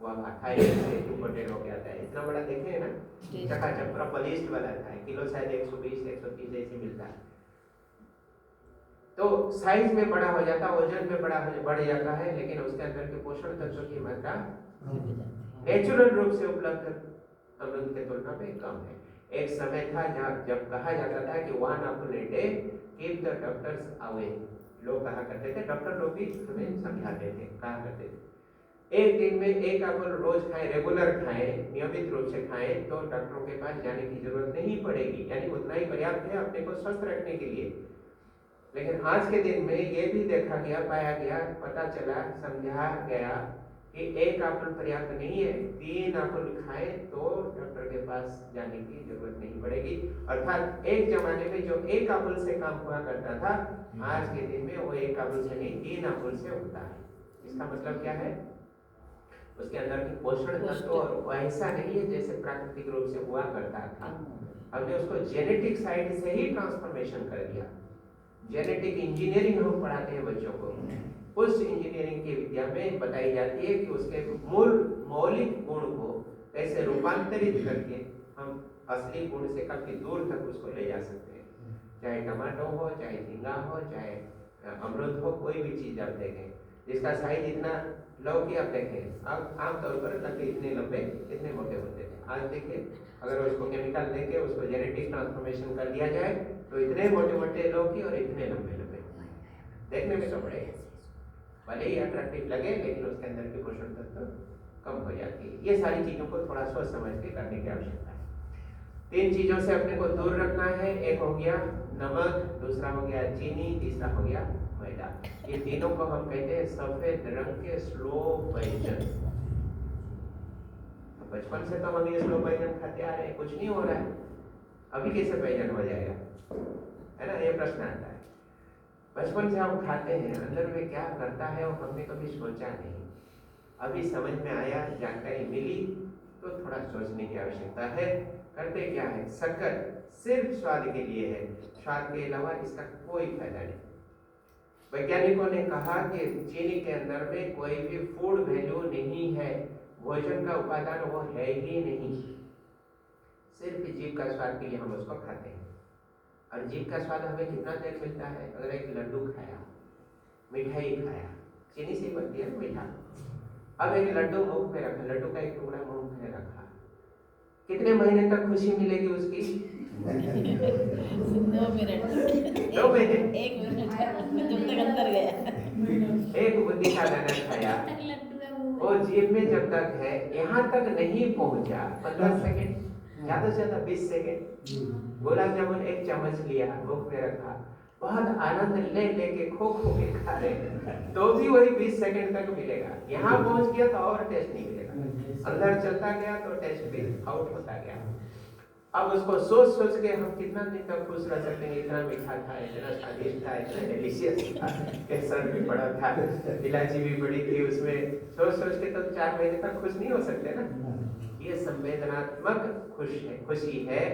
वह थाईलैंड से इम्पोर्टेड हो गया था, इतना बड़ा देखे है ना, चकाचक पूरा पॉलिश्ड वाला था, किलो शायद 120-130 ऐसे मिलता है। तो साइज में बड़ा हो जाता है, वजन में बढ़ जाता है, लेकिन उसके अंदर के पोषण तत्वों की मात्रा नेचुरल रूप से उपलब्ध अमरूद के तुलना में कम है। एक समय था जब कहा जाता था कि 1 apple a day keep the doctors away, लोग कहा करते थे, डॉक्टर लोग भी हमें समझाते थे, कहा करते थे एक दिन में 1 apple रोज खाएं, रेगुलर खाएं, नियमित रूप से खाएं, तो डॉक्टरों के पास जाने की जरूरत नहीं पड़ेगी, यानी उतना ही पर्याप्त है अपने को स्वस्थ रखने के लिए। लेकिन आज के दिन में ये भी देखा गया, पाया गया, पता चला, समझा गया कि 1 apple पर्याप्त नहीं है, 3 apple खाएं तो डॉक्टर के पास जाने की जरूरत नहीं पड़ेगी। अर्थात एक जमाने में जो 1 apple से काम हुआ करता था, आज के दिन में वो 1 apple से नहीं 3 apple से होता है। इसका मतलब क्या है? उसके अंदर की पोषण तत्व और वैसा नहीं है जैसे प्राकृतिक रूप से हुआ करता था। हमने उसको जेनेटिक साइड से ही ट्रांसफॉर्मेशन कर दिया। जेनेटिक इंजीनियरिंग हम पढ़ाते हैं बच्चों को, उस इंजीनियरिंग की विद्या में बताई जाती है कि उसके मूल मौलिक गुण को कैसे रूपांतरित करके हम असली गुण से काफी दूर तक उसको ले जा सकते हैं। चाहे टमाटो हो, चाहे झींगा हो, चाहे अमरूद हो, कोई भी चीज आप देखें जिसका साइज इतना, लौकी आप देखें, अब आमतौर पर लौकी इतने लंबे इतने मोटे होते थे, आज देखिए अगर उसको केमिकल देके उसको जेनेटिक ट्रांसफॉर्मेशन कर दिया जाए तो इतने मोटे मोटे लौकी और इतने लंबे लंबे, देखने में तो बड़े भले ही अट्रैक्टिव लगे, लेकिन उसके अंदर की पोषण तत्व कम हो जाती है। ये सारी चीजों को थोड़ा सोच समझ के करने की आवश्यकता है। 3 चीजों से अपने को दूर रखना है, एक हो गया नमक, दूसरा हो गया चीनी, तीसरा हो गया मैदा। ये तीनों को हम कहते हैं सफेद रंग के स्लो पॉइजन। बचपन से तो हम ये स्लो पॉइजन खाते आ रहे हैं, कुछ नहीं हो रहा है, अभी कैसे पॉइजन हो जाएगा, है ना? ये प्रश्न आता है। बचपन से हम खाते हैं, अंदर में क्या करता है वो हमने कभी सोचा नहीं, अभी समझ में आया, जानकारी मिली, तो थोड़ा सोचने की आवश्यकता है। करते क्या है? शक्कर सिर्फ स्वाद के लिए है, स्वाद के अलावा इसका कोई फायदा नहीं। वैज्ञानिकों ने कहा कि चीनी के अंदर में कोई भी फूड वैल्यू नहीं है, भोजन का उपादान वो है ही नहीं, सिर्फ जीभ का स्वाद के लिए हम उसको खाते हैं। और जीभ का स्वाद हमें कितना देर मिलता है? अगर एक लड्डू खाया, मिठाई खाया, चीनी से बनती है मीठा, अब एक लड्डू मुंह में रखा, लड्डू का एक टुकड़ा मुंह में रखा, कितने महीने तक खुशी मिलेगी उसकी? 2 मिनट, 2 महीने, 1 मिनट जब तक अंदर गया, एक बूंदी का दाना खाया, और जीभ में जब तक है, यहाँ तक नहीं पहुंचा 15 सेकेंड, ज्यादा से ज्यादा 20 सेकेंड। गुलाब जामुन एक चम्मच लिया, मुख में रखा, बहुत आनंद ले लेके खो के खा रहे, तो भी वही 20 सेकेंड तक मिलेगा। यहाँ पहुंच गया तो और टेस्ट नहीं मिलेगा, अंदर चलता गया तो टेस्ट भी आउट होता गया। अब उसको सोच सोच के हम कितना दिन तक खुश रह सकते हैं? इतना मीठा था, इतना स्वादिष्ट था, इतना डिलीशियस था, केसर भी पड़ा था, इलायची भी पड़ी थी उसमें, सोच सोच के तो 4 महीने तक खुश नहीं हो सकते ना। ये संवेदनात्मक खुशी है,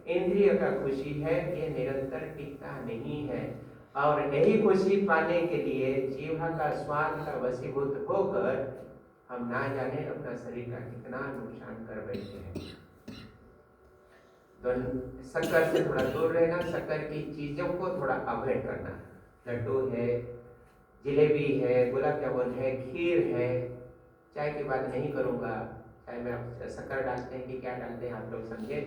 इंद्रिय का खुशी है, ये निरंतर टिकता नहीं है। और यही खुशी पाने के लिए जीवा का स्वाद का वशीभूत होकर हम ना जाने अपना शरीर का कितना नुकसान कर बैठते हैं। तो शक्कर से थोड़ा दूर रहना, शक्कर की चीजों को थोड़ा अवॉइड करना। लड्डू है, जिलेबी है, गुलाब जामुन है, खीर है, चाय की बात नहीं करूंगा, चाय में आप शक्कर डालते हैं कि क्या डालते हैं आप लोग समझे।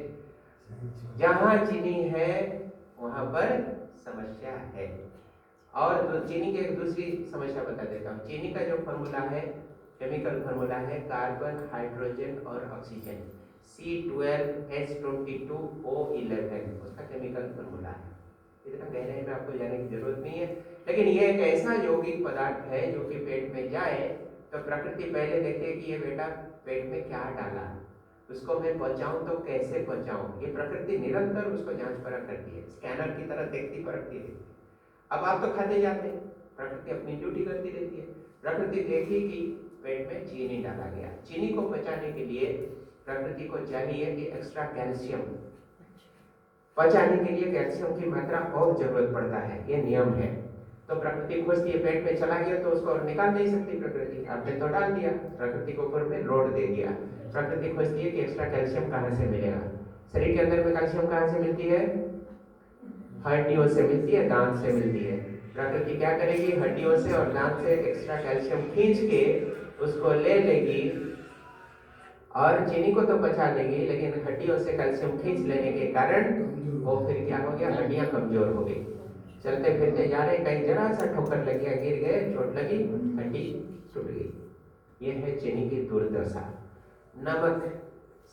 जहाँ चीनी है वहां पर समस्या है। और चीनी की एक दूसरी समस्या बता देता हूँ। चीनी का जो फॉर्मूला है, केमिकल फॉर्मूला है, कार्बन, हाइड्रोजन और ऑक्सीजन, C12H22O11 उसका केमिकल फॉर्मूला है। इतना गहराई में आपको जाने की जरूरत नहीं है, लेकिन ये एक ऐसा यौगिक पदार्थ है जो कि पेट में जाए तो प्रकृति पहले देखती है कि ये बेटा पेट में क्या डाला, उसको मैं पहुंचाऊं तो कैसे पहुंचाऊं। ये प्रकृति निरंतर उसको जांच परख करती है, स्कैनर की तरह देखती परखती है। अब आप तो खाते जाते हैं, प्रकृति अपनी ड्यूटी करती रहती है। प्रकृति देखी कि पेट में चीनी डाला गया, चीनी को पचाने के लिए प्रकृति को चाहिए कि एक्स्ट्रा कैल्शियम, पचाने के लिए कैल्शियम की मात्रा और जरूरत पड़ता है, ये नियम है। तो प्रकृति खोजती है, पेट में चला गया तो उसको निकाल नहीं सकती प्रकृति, आपने तो डाल दिया, प्रकृति को ऊपर में लोड दे दिया। प्रकृति खोजती है कि एक्स्ट्रा कैल्शियम कहाँ से मिलेगा। शरीर के अंदर में कैल्शियम कहाँ से मिलती है? हड्डियों से मिलती है, दांत से मिलती है। प्रकृति क्या करेगी? हड्डियों से और दांत से एक्स्ट्रा कैल्शियम खींच के उसको ले लेगी और चीनी को तो पचा लेगी, लेकिन हड्डियों से कैल्शियम खींच लेने के कारण वो फिर क्या हो गया? हड्डियां कमजोर हो गई। चलते फिरते जा रहे, कहीं जरा सा ठोकर लग गया, गिर गए, चोट लगी, हड्डी टूट गई। ये है चीनी की दुर्दशा। नमक,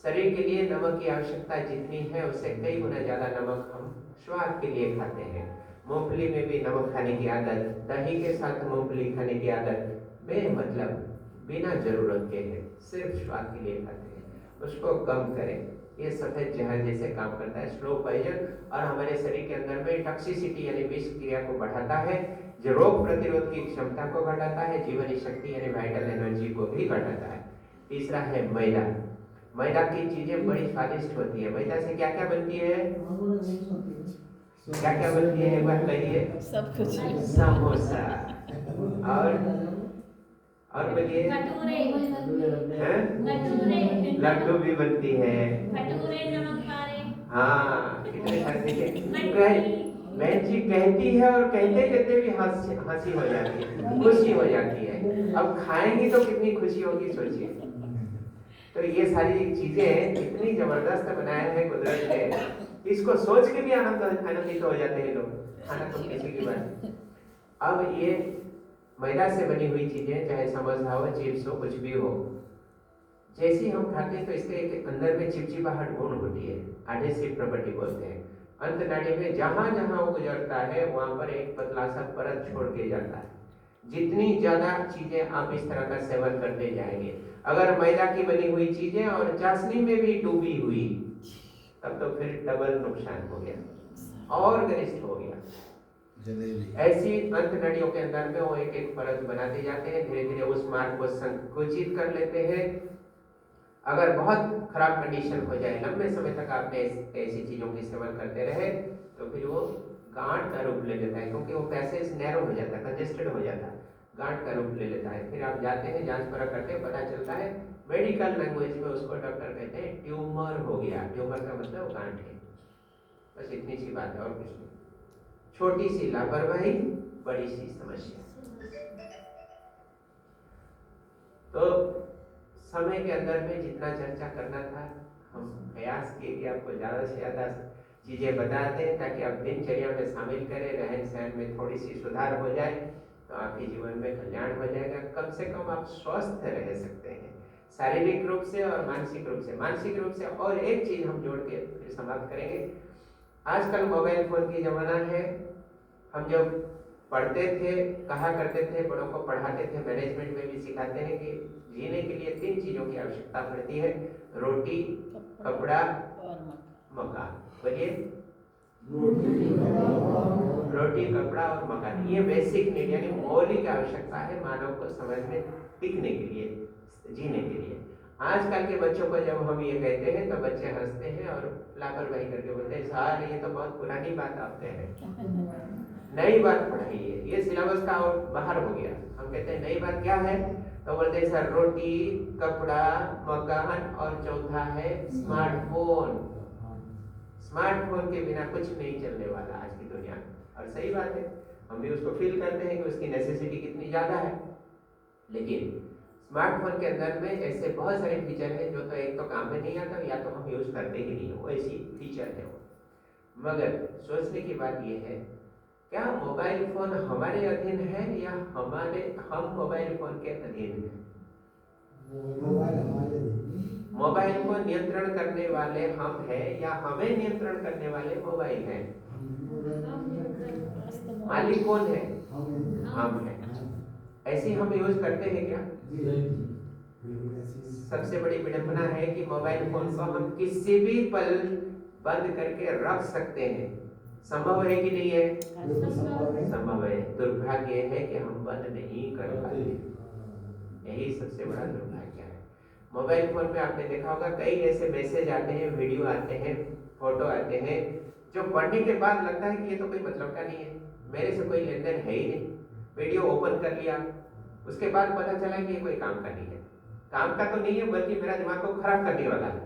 शरीर के लिए नमक की आवश्यकता जितनी है उससे कई गुना ज्यादा नमक हम स्वाद के लिए खाते हैं। मूंगफली में भी नमक खाने की आदत, दही के साथ मूंगफली खाने की आदत बेमतलब बिना जरूरत के है, सिर्फ स्वाद के लिए खाते हैं, उसको कम करें। ये सफेद जहर जैसे काम करता है, स्लो पॉइजन, और हमारे शरीर के अंदर में टॉक्सिसिटी यानी विष क्रिया को बढ़ाता है, जो रोग प्रतिरोध की क्षमता को घटाता है, जीवनी शक्ति यानी वाइटल एनर्जी को भी घटाता है। तीसरा है मैदा। मैदा की चीजें बड़ी स्वादिष्ट होती है। मैदा से क्या क्या बनती है? क्या क्या बनती है, एक बार कहिए? सब कुछ। समोसा, और बोलिए, लड्डू भी बनती है, हाँ कितने सारे देखिए। बहन जी कहती है और कहते कहते भी हंसी हो जाती है, खुशी हो जाती है। अब खाएंगी तो कितनी खुशी होगी सोचिए। तो ये सारी चीजें इतनी जबरदस्त बनाया है कुदरत ने, इसको सोच के भी आनंदित हो जाते हैं लोग, खाना तो किसी की बात। अब ये मैदा से बनी हुई चीजें, चाहे समोसा हो, चिप्स हो, कुछ भी हो, जैसी हम खाते हैं तो इसके एक अंदर में चिपचिपाहट गुण होती है, एडहेसिव प्रॉपर्टी बोलते हैं। अंत नाड़ी में जहां जहां वो गुजरता है वहां पर एक पतला सा परत छोड़ के जाता है। जितनी ज्यादा चीजें आप इस तरह का सेवन करते जाएंगे, अगर मैदा की बनी हुई चीजें और चाशनी में भी डूबी हुई, तब तो फिर डबल नुकसान हो गया और गरिष्ठ हो गया। ऐसी अंत नड़ियों के अंदर में वो एक एक परत बनाते जाते हैं, धीरे धीरे उस मार्ग को संकुचित कर लेते हैं। अगर बहुत खराब कंडीशन हो जाए, लंबे समय तक आपने ऐसी चीजों की सेवन करते रहे, तो फिर वो गांठ का रूप ले लेता है, क्योंकि वो पैसेज नैरो हो जाता है, कंजेस्टेड हो जाता है, गांठ का रूप ले लेता है। फिर आप जाते हैं, जांच परख करते हैं, पता चलता है, मेडिकल लैंग्वेज में उसको डॉक्टर कहते हैं ट्यूमर हो गया। ट्यूमर का मतलब गांठ है। बस इतनी सी बात है और कुछ नहीं। छोटी सी लापरवाही, बड़ी सी समस्या। तो समय के अंदर में जितना चर्चा करना था, हम प्रयास किए कि आपको ज्यादा से ज्यादा चीजें बता दें, ताकि आप दिनचर्या में शामिल करें, रहन सहन में थोड़ी सी सुधार हो जाए, तो आपके जीवन में कल्याण हो जाएगा। कम से कम आप स्वस्थ रह सकते हैं, शारीरिक रूप से और मानसिक रूप से। मानसिक रूप से और एक चीज हम जोड़ के फिर समाप्त करेंगे। आजकल मोबाइल फोन की जमाना है। हम जब पढ़ते थे, कहा करते थे, बड़ों को पढ़ाते थे, मैनेजमेंट में भी सिखाते हैं कि जीने के लिए 3 चीजों की आवश्यकता पड़ती है, रोटी, कपड़ा, मकान। बोलिए, रोटी, कपड़ा और मकान, ये बेसिक नीड यानी मौलिक आवश्यकता है मानव को समाज में टिकने के लिए, जीने के लिए। आजकल के बच्चों को जब हम ये कहते हैं तो बच्चे हंसते हैं और लापरवाही करके बोलते हैं, सर ये तो बहुत पुरानी बात आप कह रहे हैं, नई बात पढ़ाई है, ये सिलेबस का और बाहर हो गया। हम कहते हैं नई बात क्या है, तो बोलते हैं सर रोटी, कपड़ा, मकान और चौथा है स्मार्टफोन। स्मार्टफोन के बिना कुछ नहीं चलने वाला आज की दुनिया में। और सही बात है, हम भी उसको फील करते हैं कि उसकी नेसेसिटी कितनी ज्यादा है। लेकिन स्मार्टफोन के अंदर में ऐसे बहुत सारे फीचर हैं जो तो एक तो काम में नहीं आता, या तो हम यूज करते ही नहीं हो, ऐसी फीचर है वो। मगर सोचने की बात यह है, क्या मोबाइल फोन हमारे अधीन है या हम मोबाइल फोन के अधीन हैं? मोबाइल को नियंत्रण करने वाले हम हैं या हमें नियंत्रण करने वाले मोबाइल हैं? मालिक कौन है? हम हैं। ऐसे हम यूज करते हैं क्या? सबसे बड़ी विडंबना है कि मोबाइल फोन को हम किसी भी पल बंद करके रख सकते हैं। संभव है कि नहीं है? संभव है। दुर्भाग्य है कि हम बंद नहीं कर पाते। यही सबसे बड़ा दुर्भाग्य है। मोबाइल फोन में आपने देखा होगा कई ऐसे मैसेज आते हैं, वीडियो आते हैं, फोटो आते हैं, जो पढ़ने के बाद लगता है कि ये तो कोई मतलब का नहीं है, मेरे से कोई लेन देन है ही नहीं। वीडियो ओपन कर लिया, उसके बाद पता चला कि ये कोई काम का नहीं है। काम का तो नहीं है, बल्कि मेरा दिमाग को खराब करने वाला है।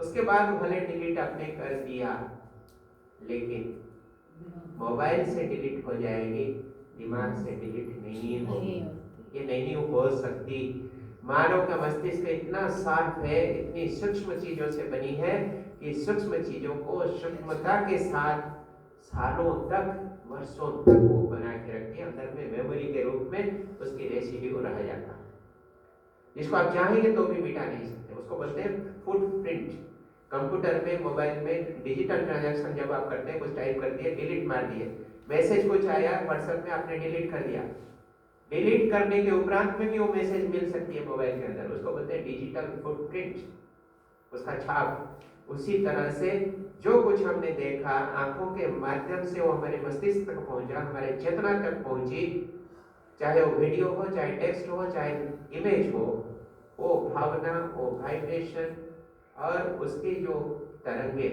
उसके बाद भले डिलीट आपने कर दिया, लेकिन मोबाइल से डिलीट हो जाएगी, दिमाग से डिलीट नहीं होगी। ये नहीं हो सकती। मानव का मस्तिष्क इतना शार्प है, इतनी सूक्ष्म चीजों से बनी है कि सूक्ष्म चीजों को सूक्ष्मता के साथ सालों तक, वर्षों तक वो बना के रखती है। अंदर में मेमोरी के रूप में उसकी रेसिड्यू रह जाता है, जिसको आप चाहेंगे तो भी मिटा नहीं सकते। उसको बोलते हैं फुटप्रिंट। कंप्यूटर में, मोबाइल में डिजिटल ट्रांजैक्शन जब आप करते हैं, कुछ टाइप कर दिए, डिलीट मार दिए, मैसेज कुछ आया व्हाट्सएप में, आपने डिलीट कर दिया, डिलीट करने के उपरांत में भी वो मैसेज मिल सकती है मोबाइल के अंदर, उसको बोलते हैं डिजिटल फुटप्रिंट, उसका छाप। उसी तरह से जो कुछ हमने देखा आंखों के माध्यम से, वो हमारे मस्तिष्क तक पहुंचा, हमारे चेतना तक पहुंची, चाहे वो वीडियो हो, चाहे टेक्स्ट हो, चाहे इमेज हो, वो भावना, वो वाइब्रेशन और उसकी जो तरंगे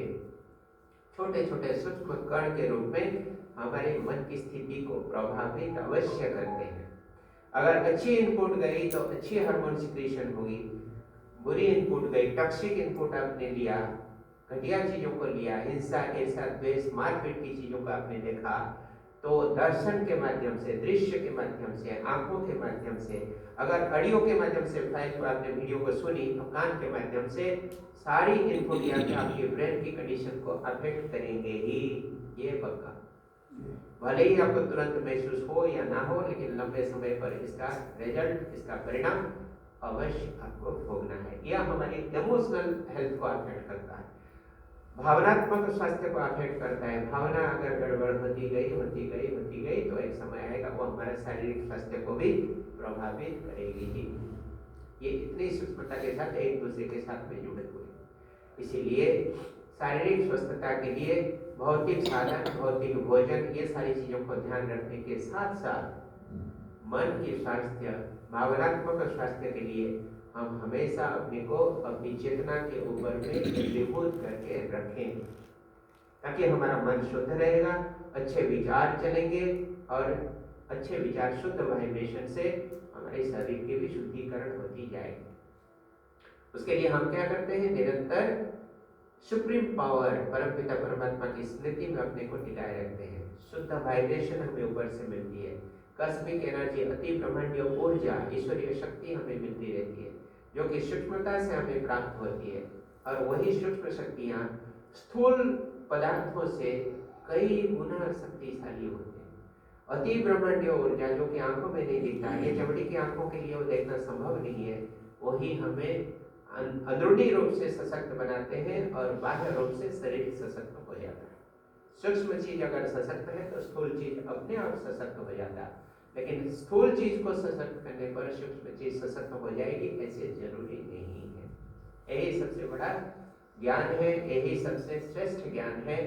छोटे छोटे सूक्ष्म कण के रूप में हमारे मन की स्थिति को प्रभावित अवश्य करते हैं। अगर अच्छी इनपुट गई तो अच्छी हार्मोन सिक्रीशन होगी, बुरी इनपुट गई, टॉक्सिक इनपुट आपने लिया, घटिया चीजों को लिया, हिंसा, ईर्ष्या, द्वेष, मारपीट की चीजों को आपने देखा, तो दर्शन के माध्यम से, दृश्य के माध्यम से, आंखों के माध्यम से, अगर ऑडियो के माध्यम से फाइल को आपने वीडियो को सुनी, तो कान के माध्यम से सारी इनपुट यहाँ पे आपके ब्रेन की कंडीशन को अफेक्ट करेंगे ही, ये पक्का। भले ही आपको तुरंत महसूस हो या ना हो, लेकिन लंबे समय पर इसका रिजल्ट, इसका परिणाम अवश्य आपको भोगना है। यह हमारी इमोशनल हेल्थ को अफेक्ट करता है, भावनात्मक स्वास्थ्य को अफेक्ट करता है। भावना अगर गड़बड़ होती गई तो एक समय आएगा वो हमारे शारीरिक स्वास्थ्य को भी प्रभावित करेगी ही। ये इतनी सूक्ष्मता के साथ एक दूसरे के साथ में जुड़े हुए। इसीलिए शारीरिक स्वस्थता के लिए भौतिक साधन, भौतिक भोजन, ये सारी चीजों को ध्यान रखने के साथ साथ मन की स्वास्थ्य, भावनात्मक स्वास्थ्य के लिए हम हमेशा अपने को अपनी चेतना के ऊपर में केंद्रीभूत करके रखें, ताकि हमारा मन शुद्ध रहेगा, अच्छे विचार चलेंगे और अच्छे विचार, शुद्ध वाइब्रेशन से हमारे शरीर की भी शुद्धिकरण होती जाएगी। उसके लिए हम क्या करते हैं? निरंतर सुप्रीम पावर, परमपिता परमात्मा की स्मृति में अपने को टिकाए रखते हैं। शुद्ध वाइब्रेशन हमें ऊपर से मिलती है, कॉस्मिक एनर्जी, अति ब्रह्मांडीय ऊर्जा, ईश्वरीय शक्ति हमें मिलती रहती है, जो कि सूक्ष्मता से हमें प्राप्त होती है। और वही सूक्ष्म शक्तियाँ स्थूल पदार्थों से कई गुना शक्तिशाली होते हैं। अति ब्रह्मांडीय ऊर्जा जो कि आंखों में नहीं दिखता, ये चमड़ी की आंखों के लिए वो देखना संभव नहीं है, वही हमें अंदरूनी रूप से सशक्त बनाते हैं और बाह्य रूप से शरीर सशक्त हो जाता है। सूक्ष्म चीज अगर सशक्त है तो स्थूल चीज अपने आप सशक्त हो जाता है, लेकिन स्थूल चीज को सशक्त करने पर सूक्ष्म चीज सशक्त हो जाएगी, ऐसे जरूरी नहीं है। यही सबसे बड़ा ज्ञान है, यही सबसे श्रेष्ठ ज्ञान है।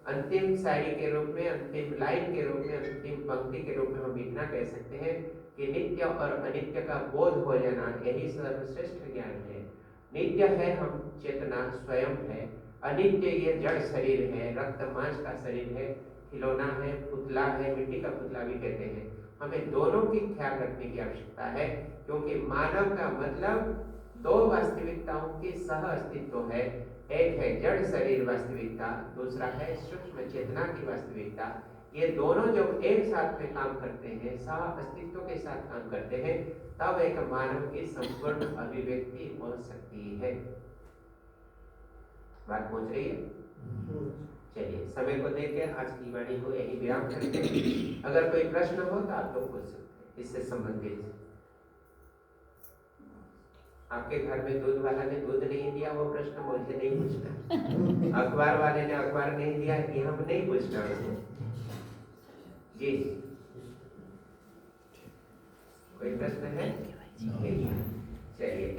अंतिम शायरी के रूप में, अंतिम लाइन के रूप में, अंतिम पंक्ति के रूप में हम इतना कह सकते हैं कि नित्य और अनित्य का बोध हो जाना यही सर्वश्रेष्ठ ज्ञान है। नित्य है हम चेतना स्वयं है, अनित्य ये जड़ शरीर है, रक्त मांस का शरीर है, खिलौना है, पुतला है, मिट्टी का पुतला भी कहते हैं। हमें दोनों की ख्याल रखने की आवश्यकता है, क्योंकि मानव का मतलब दो वास्तविकताओं की सह अस्तित्व है। एक है जड़ शरीर वास्तविकता, दूसरा है सूक्ष्म चेतना की वास्तविकता। ये दोनों जब एक साथ में काम करते हैं, सह अस्तित्व के साथ काम करते हैं, तब एक मानव की संपूर्ण अभिव्यक्ति हो सकती है। बात पहुंच रही है? चलिए, समय को देकर आज की वाणी को यही विराम करते हैं। अगर कोई प्रश्न हो तो आप लोग पूछ सकते हैं इससे संबंधित। आपके घर में दूध वाला ने दूध नहीं दिया, वो प्रश्न मुझे नहीं पूछना। अखबार वाले ने अखबार नहीं दिया, ये हम नहीं पूछना उसको। जी कोई प्रश्न है? नहीं। चलिए।